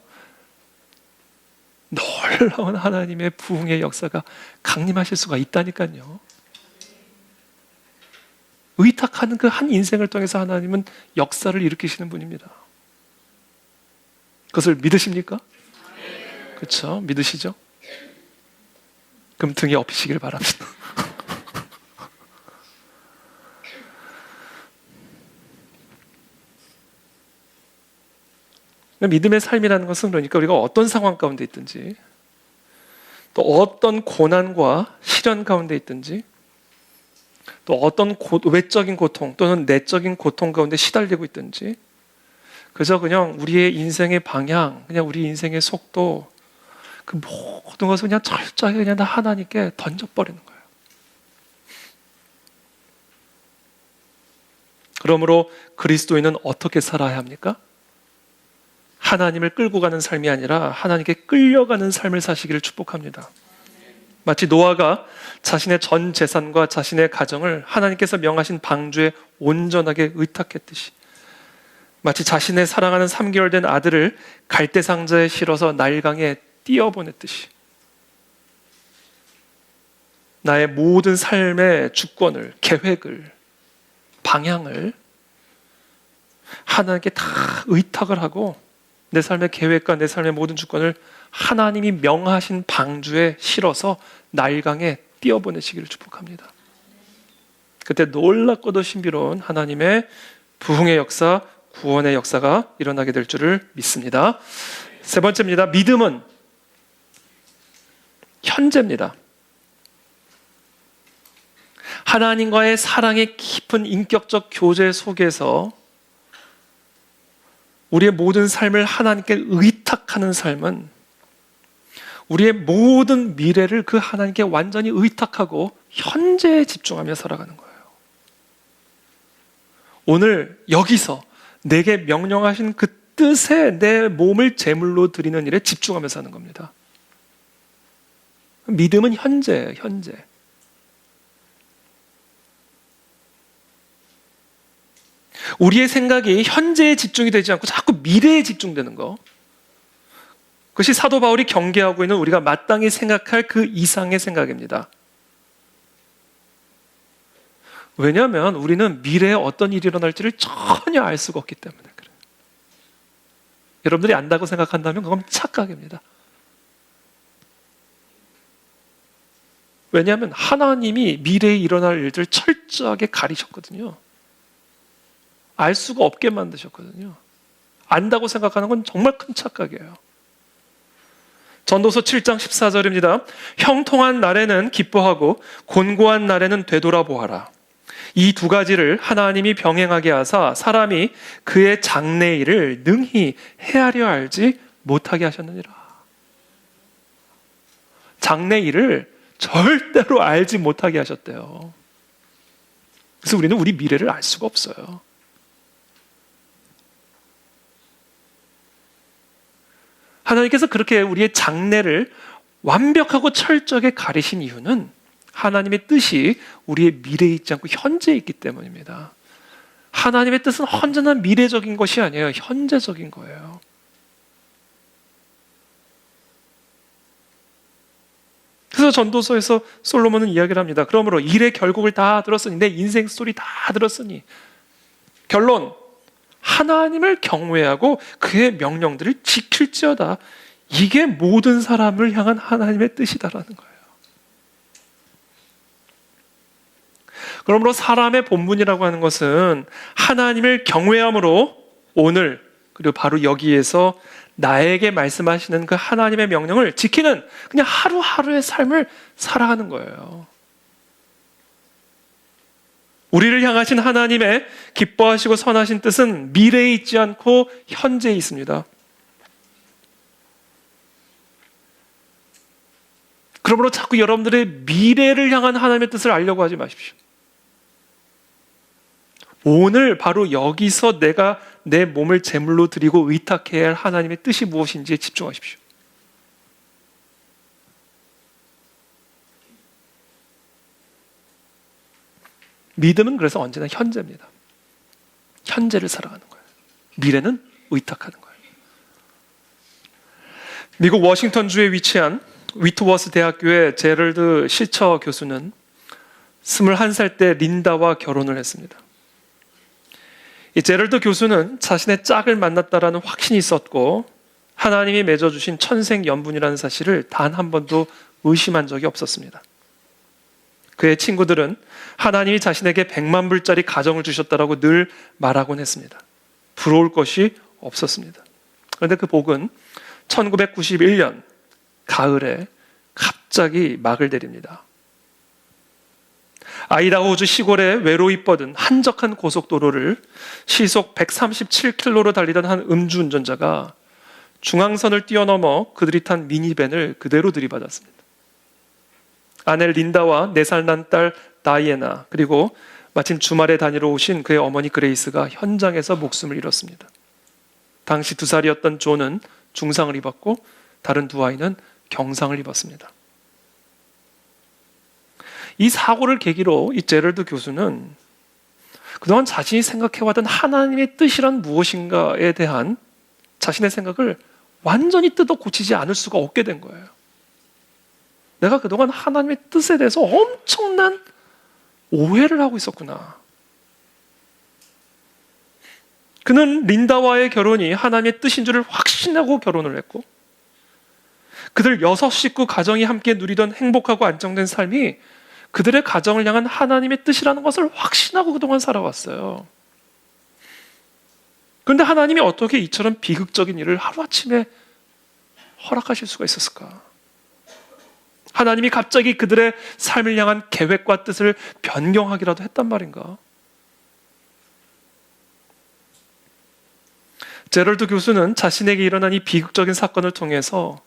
놀라운 하나님의 부흥의 역사가 강림하실 수가 있다니까요. 의탁하는 그 한 인생을 통해서 하나님은 역사를 일으키시는 분입니다. 그것을 믿으십니까? 그렇죠? 믿으시죠? 그럼 등에 업히시길 바랍니다. 믿음의 삶이라는 것은 그러니까 우리가 어떤 상황 가운데 있든지 또 어떤 고난과 시련 가운데 있든지 또 어떤 외적인 고통 또는 내적인 고통 가운데 시달리고 있든지 그저 그냥 우리의 인생의 방향, 그냥 우리 인생의 속도 그 모든 것을 그냥 철저하게 그냥 다 하나님께 던져버리는 거예요. 그러므로 그리스도인은 어떻게 살아야 합니까? 하나님을 끌고 가는 삶이 아니라 하나님께 끌려가는 삶을 사시기를 축복합니다. 마치 노아가 자신의 전 재산과 자신의 가정을 하나님께서 명하신 방주에 온전하게 의탁했듯이 마치 자신의 사랑하는 3개월 된 아들을 갈대 상자에 실어서 나일강에 띄어보냈듯이 나의 모든 삶의 주권을, 계획을, 방향을 하나님께 다 의탁을 하고 내 삶의 계획과 내 삶의 모든 주권을 하나님이 명하신 방주에 실어서 나일강에 띄어보내시기를 축복합니다. 그때 놀랍고도 신비로운 하나님의 부흥의 역사, 구원의 역사가 일어나게 될 줄을 믿습니다. 세 번째입니다. 믿음은 현재입니다. 하나님과의 사랑의 깊은 인격적 교제 속에서 우리의 모든 삶을 하나님께 의탁하는 삶은 우리의 모든 미래를 그 하나님께 완전히 의탁하고 현재에 집중하며 살아가는 거예요. 오늘 여기서 내게 명령하신 그 뜻에 내 몸을 제물로 드리는 일에 집중하며 사는 겁니다. 믿음은 현재예요, 현재. 우리의 생각이 현재에 집중이 되지 않고 자꾸 미래에 집중되는 거. 그것이 사도 바울이 경계하고 있는 우리가 마땅히 생각할 그 이상의 생각입니다. 왜냐하면 우리는 미래에 어떤 일이 일어날지를 전혀 알 수가 없기 때문에 그래요. 여러분들이 안다고 생각한다면 그건 착각입니다. 왜냐하면 하나님이 미래에 일어날 일들을 철저하게 가리셨거든요. 알 수가 없게 만드셨거든요. 안다고 생각하는 건 정말 큰 착각이에요. 전도서 7장 14절입니다. 형통한 날에는 기뻐하고 곤고한 날에는 되돌아보아라. 이 두 가지를 하나님이 병행하게 하사 사람이 그의 장래일을 능히 헤아려 알지 못하게 하셨느니라. 장래일을 절대로 알지 못하게 하셨대요. 그래서 우리는 우리 미래를 알 수가 없어요. 하나님께서 그렇게 우리의 장래를 완벽하고 철저하게 가리신 이유는 하나님의 뜻이 우리의 미래에 있지 않고 현재에 있기 때문입니다. 하나님의 뜻은 언제나 미래적인 것이 아니에요. 현재적인 거예요. 그래서 그래서 전도서에서 솔로몬은 이야기를 합니다. 그러므로 일의 결국을 다 들었으니, 내 인생 스토리 다 들었으니, 결론, 하나님을 경외하고 그의 명령들을 지킬지어다. 이게 모든 사람을 향한 하나님의 뜻이다라는 거예요. 그러므로 사람의 본분이라고 하는 것은 하나님을 경외함으로 오늘, 그리고 바로 여기에서 나에게 말씀하시는 그 하나님의 명령을 지키는 그냥 하루하루의 삶을 살아가는 거예요. 우리를 향하신 하나님의 기뻐하시고 선하신 뜻은 미래에 있지 않고 현재에 있습니다. 그러므로 자꾸 여러분들의 미래를 향한 하나님의 뜻을 알려고 하지 마십시오. 오늘 바로 여기서 내가 내 몸을 제물로 드리고 의탁해야 할 하나님의 뜻이 무엇인지에 집중하십시오. 믿음은 그래서 언제나 현재입니다. 현재를 살아가는 거예요. 미래는 의탁하는 거예요. 미국 워싱턴주에 위치한 위트워스 대학교의 제럴드 실처 교수는 21살 때 린다와 결혼을 했습니다. 이 제럴드 교수는 자신의 짝을 만났다라는 확신이 있었고 하나님이 맺어주신 천생연분이라는 사실을 단 한 번도 의심한 적이 없었습니다. 그의 친구들은 하나님이 자신에게 100만 불짜리 가정을 주셨다라고 늘 말하곤 했습니다. 부러울 것이 없었습니다. 그런데 그 복은 1991년 가을에 갑자기 막을 내립니다. 아이다호주 시골에 외로이 뻗은 한적한 고속도로를 시속 137km로 달리던 한 음주운전자가 중앙선을 뛰어넘어 그들이 탄 미니밴을 그대로 들이받았습니다. 아내 린다와 4살 난 딸 다이애나, 그리고 마침 주말에 다니러 오신 그의 어머니 그레이스가 현장에서 목숨을 잃었습니다. 당시 2살이었던 존은 중상을 입었고 다른 두 아이는 경상을 입었습니다. 이 사고를 계기로 이 제럴드 교수는 그동안 자신이 생각해왔던 하나님의 뜻이란 무엇인가에 대한 자신의 생각을 완전히 뜯어 고치지 않을 수가 없게 된 거예요. 내가 그동안 하나님의 뜻에 대해서 엄청난 오해를 하고 있었구나. 그는 린다와의 결혼이 하나님의 뜻인 줄을 확신하고 결혼을 했고 그들 6식구 가정이 함께 누리던 행복하고 안정된 삶이 그들의 가정을 향한 하나님의 뜻이라는 것을 확신하고 그동안 살아왔어요. 그런데 하나님이 어떻게 이처럼 비극적인 일을 하루아침에 허락하실 수가 있었을까? 하나님이 갑자기 그들의 삶을 향한 계획과 뜻을 변경하기라도 했단 말인가? 제럴드 교수는 자신에게 일어난 이 비극적인 사건을 통해서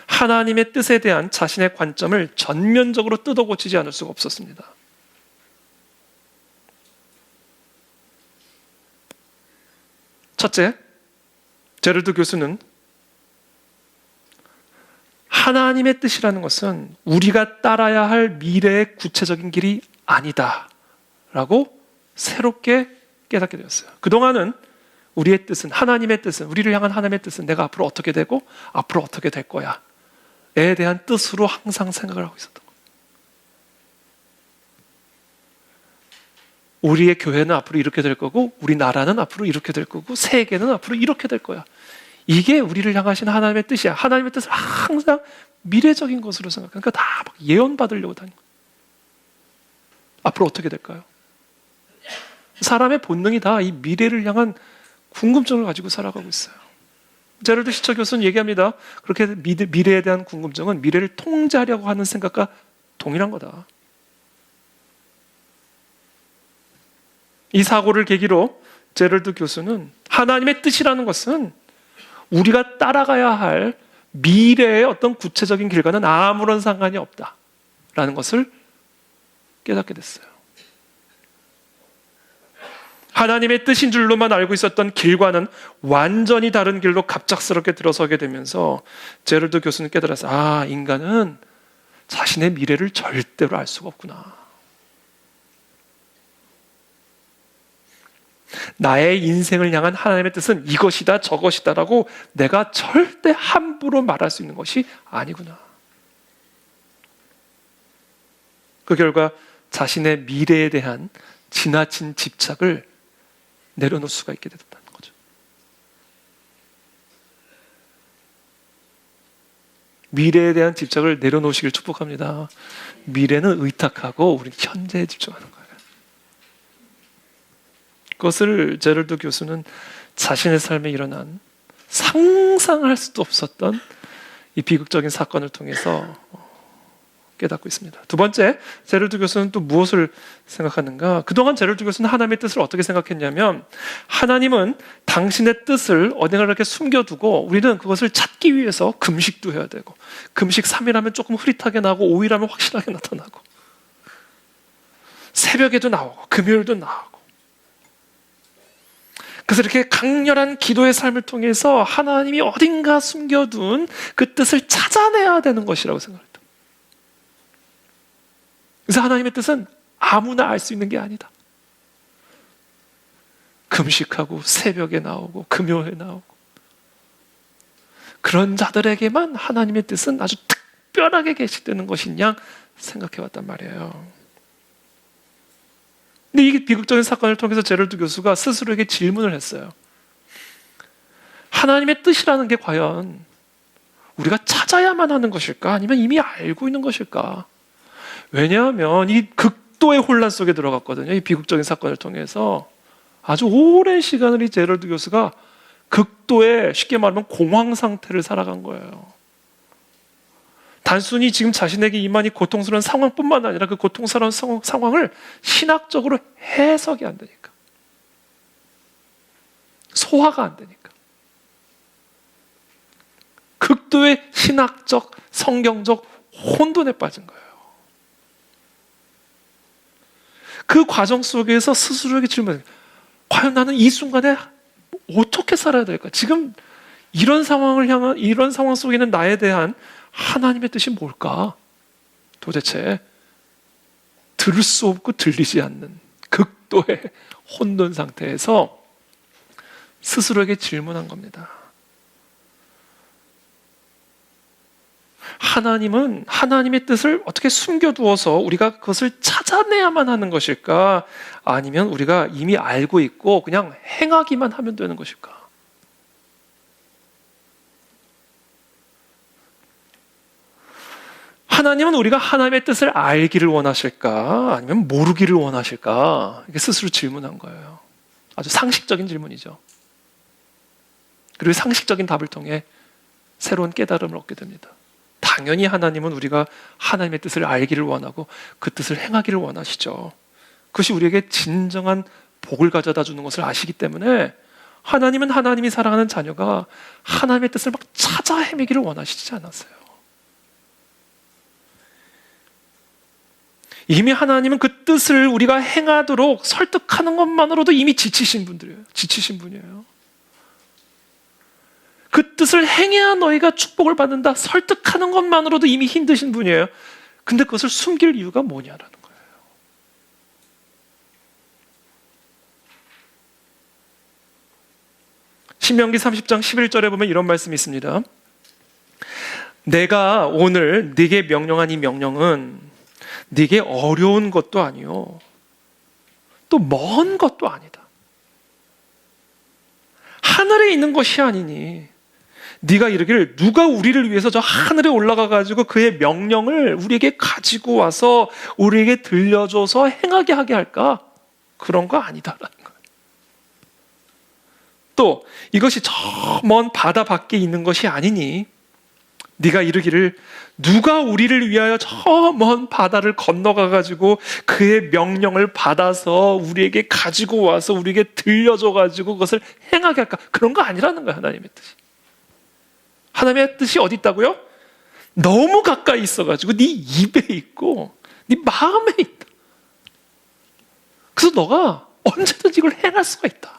하나님의 뜻에 대한 자신의 관점을 전면적으로 뜯어 고치지 않을 수가 없었습니다. 첫째, 제럴드 교수는 하나님의 뜻이라는 것은 우리가 따라야 할 미래의 구체적인 길이 아니다 라고 새롭게 깨닫게 되었어요. 그동안은 우리의 뜻은, 하나님의 뜻은, 우리를 향한 하나님의 뜻은 내가 앞으로 어떻게 되고 앞으로 어떻게 될 거야 에 대한 뜻으로 항상 생각을 하고 있었던 거예요. 우리의 교회는 앞으로 이렇게 될 거고 우리나라는 앞으로 이렇게 될 거고 세계는 앞으로 이렇게 될 거야. 이게 우리를 향하신 하나님의 뜻이야. 하나님의 뜻을 항상 미래적인 것으로 생각하니까 그러니까 다 막 예언받으려고 다니는 거예요. 앞으로 어떻게 될까요? 사람의 본능이 다 이 미래를 향한 궁금증을 가지고 살아가고 있어요. 제럴드 시처 교수는 얘기합니다. 그렇게 미래에 대한 궁금증은 미래를 통제하려고 하는 생각과 동일한 거다. 이 사고를 계기로 제럴드 교수는 하나님의 뜻이라는 것은 우리가 따라가야 할 미래의 어떤 구체적인 길과는 아무런 상관이 없다라는 것을 깨닫게 됐어요. 하나님의 뜻인 줄로만 알고 있었던 길과는 완전히 다른 길로 갑작스럽게 들어서게 되면서 제럴드 교수는 깨달았어요. 인간은 자신의 미래를 절대로 알 수가 없구나. 나의 인생을 향한 하나님의 뜻은 이것이다 저것이다라고 내가 절대 함부로 말할 수 있는 것이 아니구나. 그 결과 자신의 미래에 대한 지나친 집착을 내려놓을 수가 있게 됐다는 거죠. 미래에 대한 집착을 내려놓으시길 축복합니다. 미래는 의탁하고 우리 현재에 집중하는 거예요. 그것을 제럴드 교수는 자신의 삶에 일어난 상상할 수도 없었던 이 비극적인 사건을 통해서 깨닫고 있습니다. 두 번째, 제럴드 교수는 또 무엇을 생각하는가? 그동안 제럴드 교수는 하나님의 뜻을 어떻게 생각했냐면, 하나님은 당신의 뜻을 어딘가 이렇게 숨겨두고 우리는 그것을 찾기 위해서 금식도 해야 되고, 금식 3일 하면 조금 흐릿하게 나고 5일 하면 확실하게 나타나고, 새벽에도 나오고 금요일도 나오고, 그래서 이렇게 강렬한 기도의 삶을 통해서 하나님이 어딘가 숨겨둔 그 뜻을 찾아내야 되는 것이라고 생각합니다. 그래서 하나님의 뜻은 아무나 알 수 있는 게 아니다. 금식하고 새벽에 나오고 금요일에 나오고, 그런 자들에게만 하나님의 뜻은 아주 특별하게 계시되는 것이냐 생각해왔단 말이에요. 근데 이 비극적인 사건을 통해서 제럴드 교수가 스스로에게 질문을 했어요. 하나님의 뜻이라는 게 과연 우리가 찾아야만 하는 것일까? 아니면 이미 알고 있는 것일까? 왜냐하면 이 극도의 혼란 속에 들어갔거든요. 이 비극적인 사건을 통해서 아주 오랜 시간을 이 제럴드 교수가 극도의, 쉽게 말하면 공황 상태를 살아간 거예요. 단순히 지금 자신에게 임한 이 고통스러운 상황뿐만 아니라 그 고통스러운 상황을 신학적으로 해석이 안 되니까, 소화가 안 되니까, 극도의 신학적, 성경적 혼돈에 빠진 거예요. 그 과정 속에서 스스로에게 질문해요. 과연 나는 이 순간에 어떻게 살아야 될까? 지금 이런 상황 속에 있는 나에 대한 하나님의 뜻이 뭘까? 도대체 들을 수 없고 들리지 않는 극도의 혼돈 상태에서 스스로에게 질문한 겁니다. 하나님은 하나님의 뜻을 어떻게 숨겨두어서 우리가 그것을 찾아내야만 하는 것일까? 아니면 우리가 이미 알고 있고 그냥 행하기만 하면 되는 것일까? 하나님은 우리가 하나님의 뜻을 알기를 원하실까? 아니면 모르기를 원하실까? 이게 스스로 질문한 거예요. 아주 상식적인 질문이죠. 그리고 상식적인 답을 통해 새로운 깨달음을 얻게 됩니다. 당연히 하나님은 우리가 하나님의 뜻을 알기를 원하고 그 뜻을 행하기를 원하시죠. 그것이 우리에게 진정한 복을 가져다 주는 것을 아시기 때문에 하나님은 하나님이 사랑하는 자녀가 하나님의 뜻을 막 찾아 헤매기를 원하시지 않았어요. 이미 하나님은 그 뜻을 우리가 행하도록 설득하는 것만으로도 이미 지치신 분이에요. 그 뜻을 행해야 너희가 축복을 받는다, 설득하는 것만으로도 이미 힘드신 분이에요. 근데 그것을 숨길 이유가 뭐냐라는 거예요. 신명기 30장 11절에 보면 이런 말씀이 있습니다. 내가 오늘 네게 명령한 이 명령은 네게 어려운 것도 아니요 또 먼 것도 아니다. 하늘에 있는 것이 아니니 네가 이르기를 누가 우리를 위해서 저 하늘에 올라가 가지고 그의 명령을 우리에게 가지고 와서 우리에게 들려줘서 행하게 하게 할까? 그런 거 아니다라는 거예요. 또 이것이 저 먼 바다 밖에 있는 것이 아니니 네가 이르기를 누가 우리를 위하여 저 먼 바다를 건너가 가지고 그의 명령을 받아서 우리에게 가지고 와서 우리에게 들려줘 가지고 그것을 행하게 할까? 그런 거 아니라는 거예요. 하나님의 뜻이. 하나님의 뜻이 어디 있다고요? 너무 가까이 있어가지고 네 입에 있고 네 마음에 있다. 그래서 너가 언제든지 이걸 행할 수가 있다.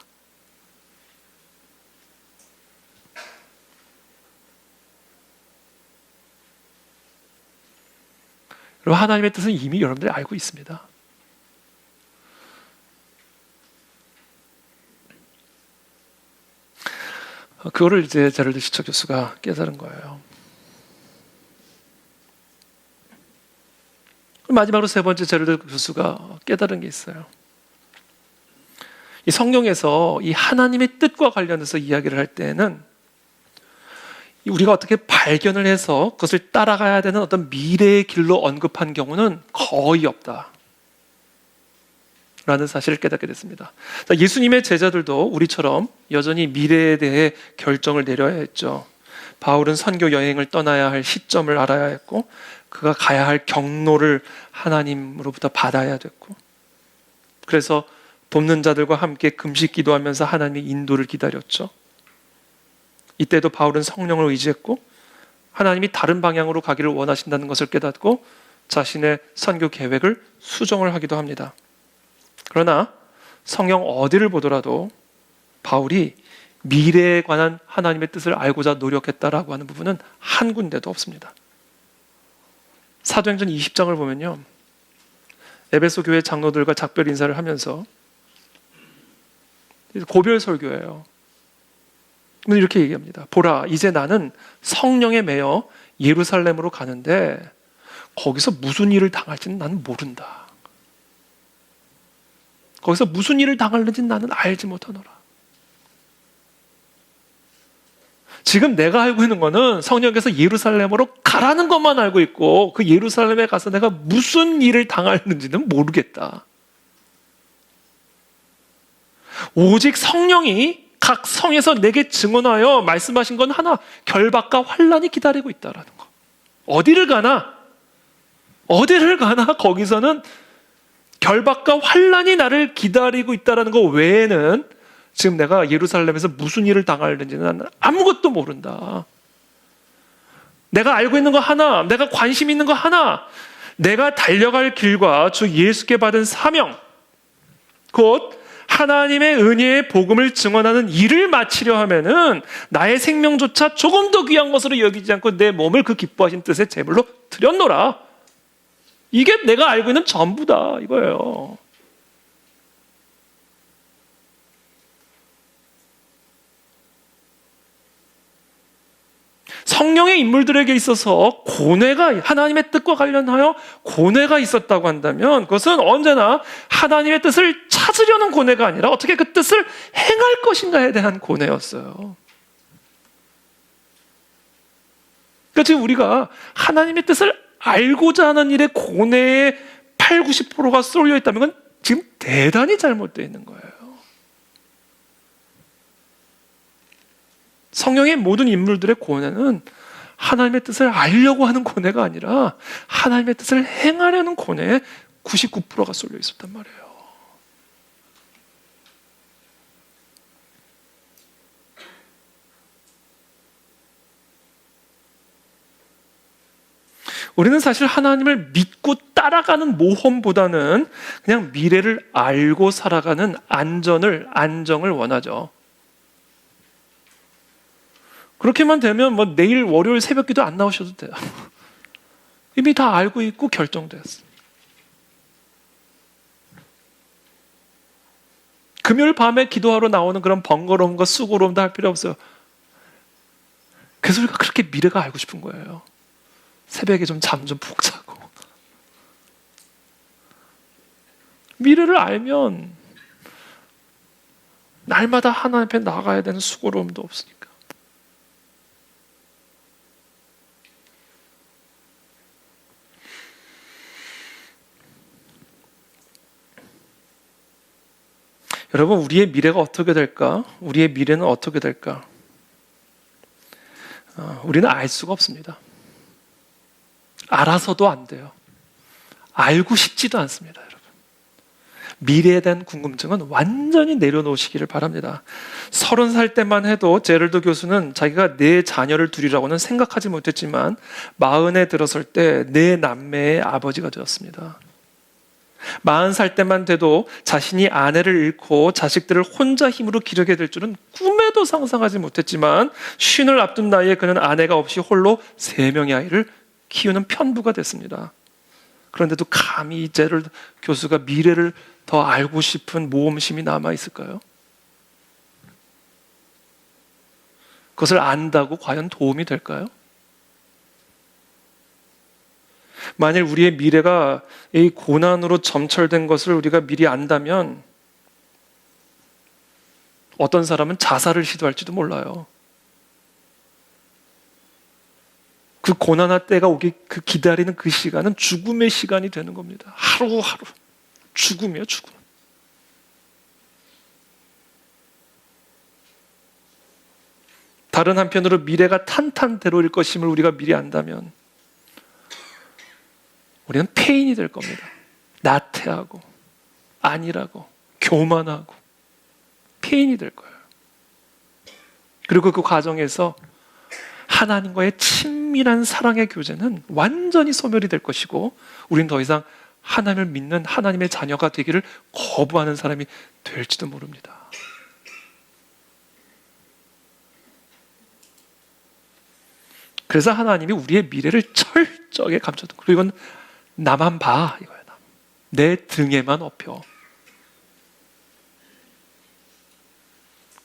그리고 하나님의 뜻은 이미 여러분들이 알고 있습니다. 그거를 이제 제럴드 시처 교수가 깨달은 거예요. 마지막으로 세 번째 제럴드 교수가 깨달은 게 있어요. 이 성경에서 이 하나님의 뜻과 관련해서 이야기를 할 때는 우리가 어떻게 발견을 해서 그것을 따라가야 되는 어떤 미래의 길로 언급한 경우는 거의 없다 라는 사실을 깨닫게 됐습니다. 예수님의 제자들도 우리처럼 여전히 미래에 대해 결정을 내려야 했죠. 바울은 선교 여행을 떠나야 할 시점을 알아야 했고, 그가 가야 할 경로를 하나님으로부터 받아야 됐고, 그래서 돕는 자들과 함께 금식 기도하면서 하나님의 인도를 기다렸죠. 이때도 바울은 성령을 의지했고 하나님이 다른 방향으로 가기를 원하신다는 것을 깨닫고 자신의 선교 계획을 수정을 하기도 합니다. 그러나 성경 어디를 보더라도 바울이 미래에 관한 하나님의 뜻을 알고자 노력했다라고 하는 부분은 한 군데도 없습니다. 사도행전 20장을 보면요, 에베소 교회 장로들과 작별 인사를 하면서 고별 설교예요. 이렇게 얘기합니다. 보라, 이제 나는 성령에 매여 예루살렘으로 가는데 거기서 무슨 일을 당할지는 나는 모른다. 거기서 무슨 일을 당할는지는 나는 알지 못하노라. 지금 내가 알고 있는 거는 성령께서 예루살렘으로 가라는 것만 알고 있고, 그 예루살렘에 가서 내가 무슨 일을 당할는지는 모르겠다. 오직 성령이 각 성에서 내게 증언하여 말씀하신 건 하나, 결박과 환난이 기다리고 있다라는 거. 어디를 가나 거기서는 결박과 환난이 나를 기다리고 있다라는 거 외에는 지금 내가 예루살렘에서 무슨 일을 당할는지는 나는 아무것도 모른다. 내가 알고 있는 거 하나, 내가 관심 있는 거 하나, 내가 달려갈 길과 주 예수께 받은 사명, 곧 하나님의 은혜의 복음을 증언하는 일을 마치려 하면은 나의 생명조차 조금 더 귀한 것으로 여기지 않고 내 몸을 그 기뻐하신 뜻의 제물로 드렸노라. 이게 내가 알고 있는 전부다 이거예요. 성령의 인물들에게 있어서 고뇌가, 하나님의 뜻과 관련하여 고뇌가 있었다고 한다면 그것은 언제나 하나님의 뜻을 찾으려는 고뇌가 아니라 어떻게 그 뜻을 행할 것인가에 대한 고뇌였어요. 그러니까 지금 우리가 하나님의 뜻을 알고자 하는 일에 고뇌의 8, 90%가 쏠려 있다면 그건 지금 대단히 잘못되어 있는 거예요. 성령의 모든 인물들의 고뇌는 하나님의 뜻을 알려고 하는 고뇌가 아니라 하나님의 뜻을 행하려는 고뇌에 99%가 쏠려 있었단 말이에요. 우리는 사실 하나님을 믿고 따라가는 모험보다는 그냥 미래를 알고 살아가는 안정을 원하죠. 그렇게만 되면 뭐 내일 월요일 새벽기도 안 나오셔도 돼요. 이미 다 알고 있고 결정됐어요. 금요일 밤에 기도하러 나오는 그런 번거로움과 수고로움도 할 필요 없어요. 그래서 우리가 그렇게 미래가 알고 싶은 거예요. 새벽에 좀 잠 좀 푹 자고. 미래를 알면 날마다 하나님 앞에 나가야 되는 수고로움도 없으니까. 여러분, 우리의 미래가 어떻게 될까? 우리의 미래는 어떻게 될까? 우리는 알 수가 없습니다. 알아서도 안 돼요. 알고 싶지도 않습니다, 여러분. 미래에 대한 궁금증은 완전히 내려놓으시기를 바랍니다. 30살 때만 해도 제럴드 교수는 자기가 내 자녀를 두리라고는 생각하지 못했지만 40에 들었을 때 내 남매의 아버지가 되었습니다. 40살 때만 돼도 자신이 아내를 잃고 자식들을 혼자 힘으로 기르게 될 줄은 꿈에도 상상하지 못했지만 50을 앞둔 나이에 그는 아내가 없이 홀로 3명의 아이를 키우는 편부가 됐습니다. 그런데도 감히 제럴드 교수가 미래를 더 알고 싶은 모험심이 남아있을까요? 그것을 안다고 과연 도움이 될까요? 만일 우리의 미래가 이 고난으로 점철된 것을 우리가 미리 안다면 어떤 사람은 자살을 시도할지도 몰라요. 그 고난의 때가 오기, 그 기다리는 그 시간은 죽음의 시간이 되는 겁니다. 하루하루 죽음이에요, 죽음. 다른 한편으로 미래가 탄탄대로일 것임을 우리가 미리 안다면 우리는 폐인이 될 겁니다. 나태하고 아니라고 교만하고 폐인이 될 거예요. 그리고 그 과정에서 하나님과의 친밀한 사랑의 교제는 완전히 소멸이 될 것이고 우리는 더 이상 하나님을 믿는 하나님의 자녀가 되기를 거부하는 사람이 될지도 모릅니다. 그래서 하나님이 우리의 미래를 철저하게 감춰두고, 그리고 이건 나만 봐 이거예요. 내 등에만 업혀.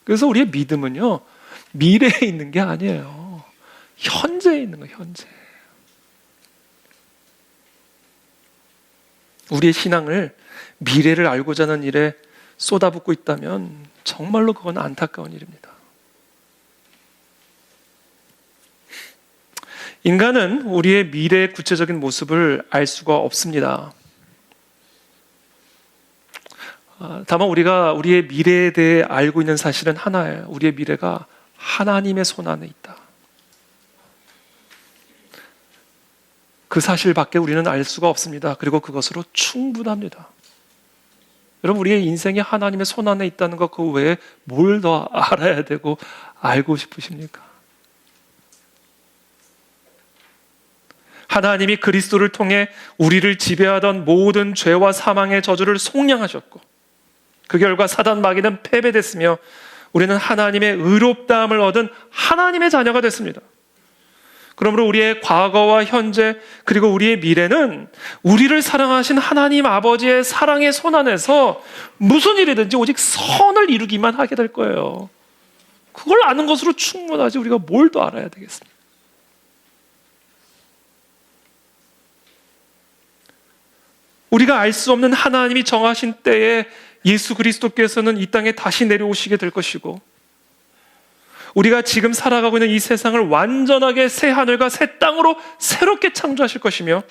그래서 우리의 믿음은요, 미래에 있는 게 아니에요. 현재에 있는 거예요, 현재. 우리의 신앙을 미래를 알고자 하는 일에 쏟아붓고 있다면 정말로 그건 안타까운 일입니다. 인간은 우리의 미래의 구체적인 모습을 알 수가 없습니다. 다만 우리가 우리의 미래에 대해 알고 있는 사실은 하나예요. 우리의 미래가 하나님의 손 안에 있다. 그 사실밖에 우리는 알 수가 없습니다. 그리고 그것으로 충분합니다. 여러분, 우리의 인생이 하나님의 손 안에 있다는 것, 그 외에 뭘 더 알아야 되고 알고 싶으십니까? 하나님이 그리스도를 통해 우리를 지배하던 모든 죄와 사망의 저주를 속량하셨고, 그 결과 사단 마귀는 패배됐으며 우리는 하나님의 의롭다함을 얻은 하나님의 자녀가 됐습니다. 그러므로 우리의 과거와 현재 그리고 우리의 미래는 우리를 사랑하신 하나님 아버지의 사랑의 손 안에서 무슨 일이든지 오직 선을 이루기만 하게 될 거예요. 그걸 아는 것으로 충분하지 우리가 뭘 더 알아야 되겠습니까? 우리가 알 수 없는 하나님이 정하신 때에 예수 그리스도께서는 이 땅에 다시 내려오시게 될 것이고, 우리가 지금 살아가고 있는 이 세상을 완전하게 새 하늘과 새 땅으로 새롭게 창조하실 것이며,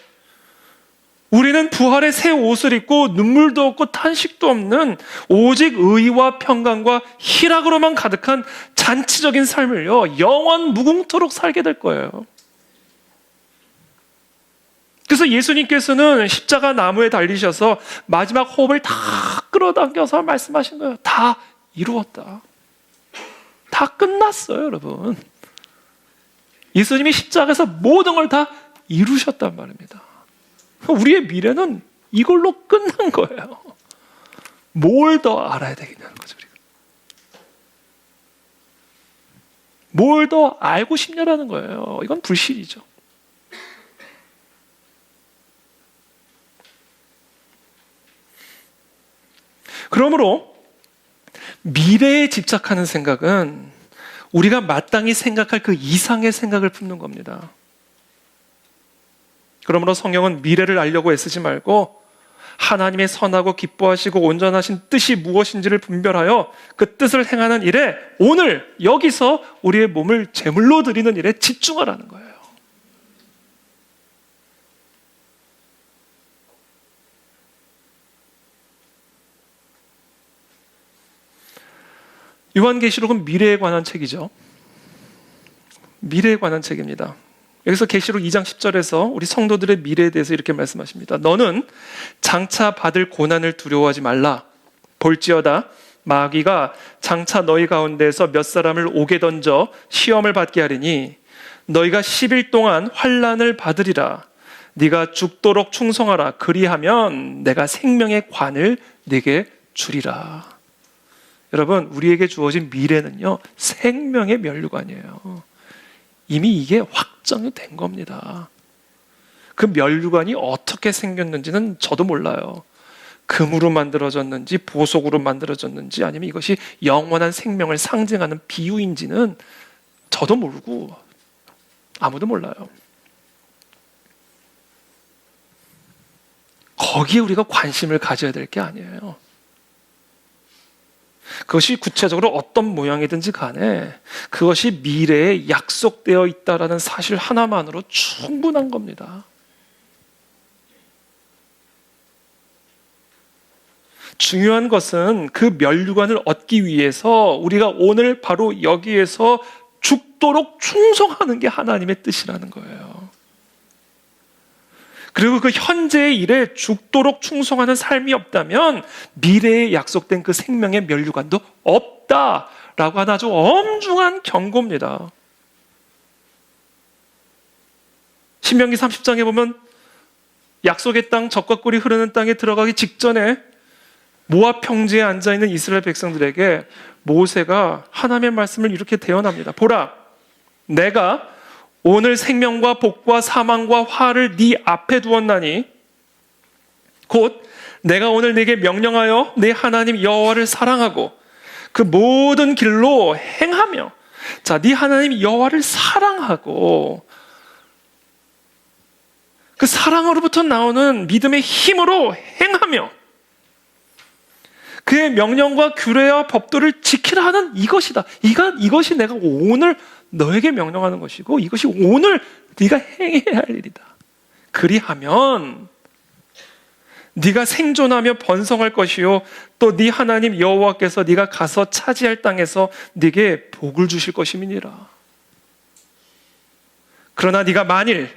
우리는 부활의 새 옷을 입고 눈물도 없고 탄식도 없는 오직 의와 평강과 희락으로만 가득한 잔치적인 삶을요, 영원 무궁토록 살게 될 거예요. 그래서 예수님께서는 십자가 나무에 달리셔서 마지막 호흡을 다 끌어당겨서 말씀하신 거예요. 다 이루었다. 다 끝났어요, 여러분. 예수님이 십자가에서 모든 걸 다 이루셨단 말입니다. 우리의 미래는 이걸로 끝난 거예요. 뭘 더 알아야 되겠냐는 거죠, 우리가. 뭘 더 알고 싶냐라는 거예요. 이건 불신이죠. 그러므로 미래에 집착하는 생각은 우리가 마땅히 생각할 그 이상의 생각을 품는 겁니다. 그러므로 성경은 미래를 알려고 애쓰지 말고 하나님의 선하고 기뻐하시고 온전하신 뜻이 무엇인지를 분별하여 그 뜻을 행하는 일에 오늘 여기서 우리의 몸을 제물로 드리는 일에 집중하라는 거예요. 요한계시록은 미래에 관한 책이죠. 미래에 관한 책입니다. 여기서 계시록 2장 10절에서 우리 성도들의 미래에 대해서 이렇게 말씀하십니다. 너는 장차 받을 고난을 두려워하지 말라. 볼지어다 마귀가 장차 너희 가운데에서 몇 사람을 옥에 던져 시험을 받게 하리니 너희가 10일 동안 환난을 받으리라. 네가 죽도록 충성하라. 그리하면 내가 생명의 관을 네게 주리라. 여러분, 우리에게 주어진 미래는요, 생명의 면류관이에요. 이미 이게 확정이 된 겁니다. 그 면류관이 어떻게 생겼는지는 저도 몰라요. 금으로 만들어졌는지 보석으로 만들어졌는지 아니면 이것이 영원한 생명을 상징하는 비유인지는 저도 모르고 아무도 몰라요. 거기에 우리가 관심을 가져야 될 게 아니에요. 그것이 구체적으로 어떤 모양이든지 간에 그것이 미래에 약속되어 있다라는 사실 하나만으로 충분한 겁니다. 중요한 것은 그 면류관을 얻기 위해서 우리가 오늘 바로 여기에서 죽도록 충성하는 게 하나님의 뜻이라는 거예요. 그리고 그 현재의 일에 죽도록 충성하는 삶이 없다면 미래에 약속된 그 생명의 면류관도 없다라고 하는 아주 엄중한 경고입니다. 신명기 30장에 보면 약속의 땅, 젖과 꿀이 흐르는 땅에 들어가기 직전에 모압 평지에 앉아있는 이스라엘 백성들에게 모세가 하나님의 말씀을 이렇게 대언합니다. 보라, 내가 오늘 생명과 복과 사망과 화를 네 앞에 두었나니 곧 내가 오늘 네게 명령하여 네 하나님 여호와를 사랑하고 그 모든 길로 행하며, 자, 네 하나님 여호와를 사랑하고 그 사랑으로부터 나오는 믿음의 힘으로 행하며 그의 명령과 규례와 법도를 지키라 하는 이것이다. 이것이 내가 오늘 너에게 명령하는 것이고 이것이 오늘 네가 행해야 할 일이다. 그리하면 네가 생존하며 번성할 것이요 또 네 하나님 여호와께서 네가 가서 차지할 땅에서 네게 복을 주실 것임이니라. 그러나 네가 만일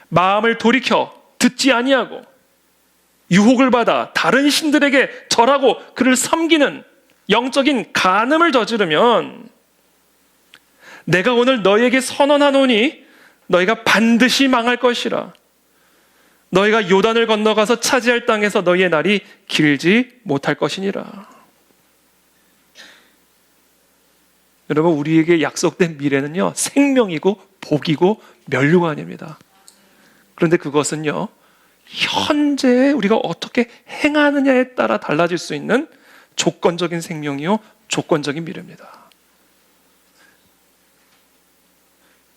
마음을 돌이켜 듣지 아니하고 유혹을 받아 다른 신들에게 절하고 그를 섬기는 영적인 간음을 저지르면 내가 오늘 너희에게 선언하노니 너희가 반드시 망할 것이라. 너희가 요단을 건너가서 차지할 땅에서 너희의 날이 길지 못할 것이니라. 여러분, 우리에게 약속된 미래는요, 생명이고 복이고 면류관입니다. 그런데 그것은요, 현재 우리가 어떻게 행하느냐에 따라 달라질 수 있는 조건적인 생명이요 조건적인 미래입니다.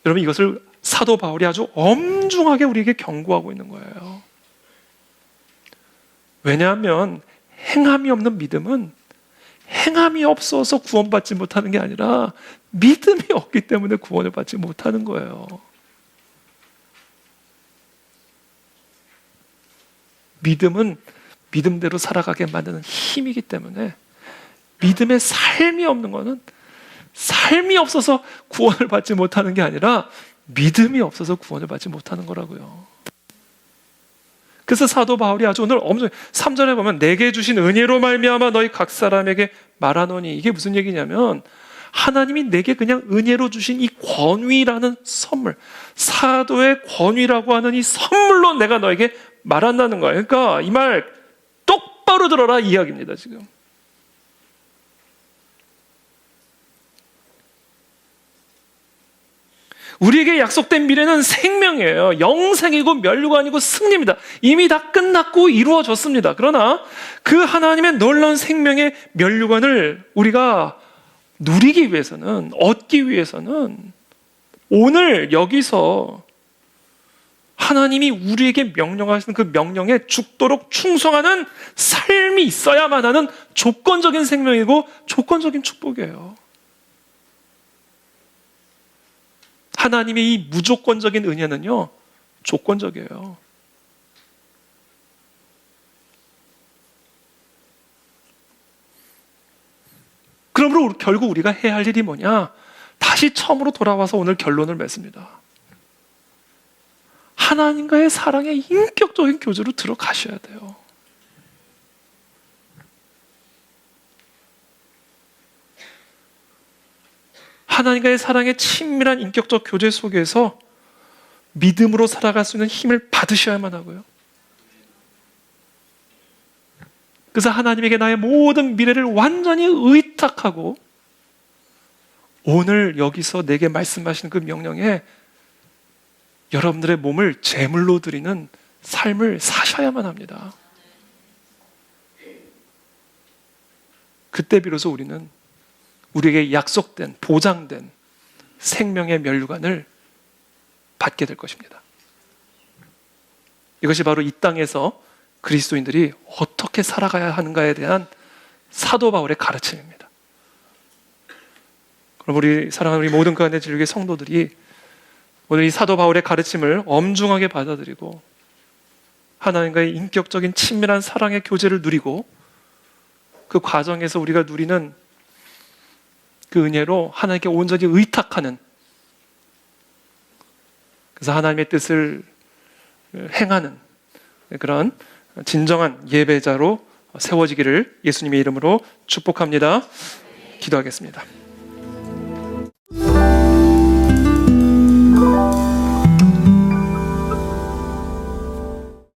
여러분, 이것을 사도 바울이 아주 엄중하게 우리에게 경고하고 있는 거예요. 왜냐하면 행함이 없는 믿음은 행함이 없어서 구원받지 못하는 게 아니라 믿음이 없기 때문에 구원을 받지 못하는 거예요. 믿음은 믿음대로 살아가게 만드는 힘이기 때문에 믿음의 삶이 없는 것은 삶이 없어서 구원을 받지 못하는 게 아니라 믿음이 없어서 구원을 받지 못하는 거라고요. 그래서 사도 바울이 아주 오늘 엄청 3절에 보면 내게 주신 은혜로 말미암아 너희 각 사람에게 말하노니, 이게 무슨 얘기냐면 하나님이 내게 그냥 은혜로 주신 이 권위라는 선물, 사도의 권위라고 하는 이 선물로 내가 너에게 말한다는 거예요. 그러니까 이 말 똑바로 들어라 이 이야기입니다. 지금 우리에게 약속된 미래는 생명이에요. 영생이고 면류관이고 승리입니다. 이미 다 끝났고 이루어졌습니다. 그러나 그 하나님의 놀라운 생명의 면류관을 우리가 누리기 위해서는, 얻기 위해서는 오늘 여기서 하나님이 우리에게 명령하시는 그 명령에 죽도록 충성하는 삶이 있어야만 하는 조건적인 생명이고 조건적인 축복이에요. 하나님의 이 무조건적인 은혜는요, 조건적이에요. 그러므로 결국 우리가 해야 할 일이 뭐냐? 다시 처음으로 돌아와서 오늘 결론을 맺습니다. 하나님과의 사랑의 인격적인 교제로 들어가셔야 돼요. 하나님과의 사랑의 친밀한 인격적 교제 속에서 믿음으로 살아갈 수 있는 힘을 받으셔야만 하고요. 그래서 하나님에게 나의 모든 미래를 완전히 의탁하고 오늘 여기서 내게 말씀하시는 그 명령에 여러분들의 몸을 제물로 드리는 삶을 사셔야만 합니다. 그때 비로소 우리는 우리에게 약속된, 보장된 생명의 면류관을 받게 될 것입니다. 이것이 바로 이 땅에서 그리스도인들이 어떻게 살아가야 하는가에 대한 사도 바울의 가르침입니다. 그럼 우리 사랑하는 우리 모든 교회 진리교회 성도들이 오늘 이 사도 바울의 가르침을 엄중하게 받아들이고 하나님과의 인격적인 친밀한 사랑의 교제를 누리고 그 과정에서 우리가 누리는 그 은혜로 하나님께 온전히 의탁하는, 그래서 하나님의 뜻을 행하는 그런 진정한 예배자로 세워지기를 예수님의 이름으로 축복합니다. 기도하겠습니다.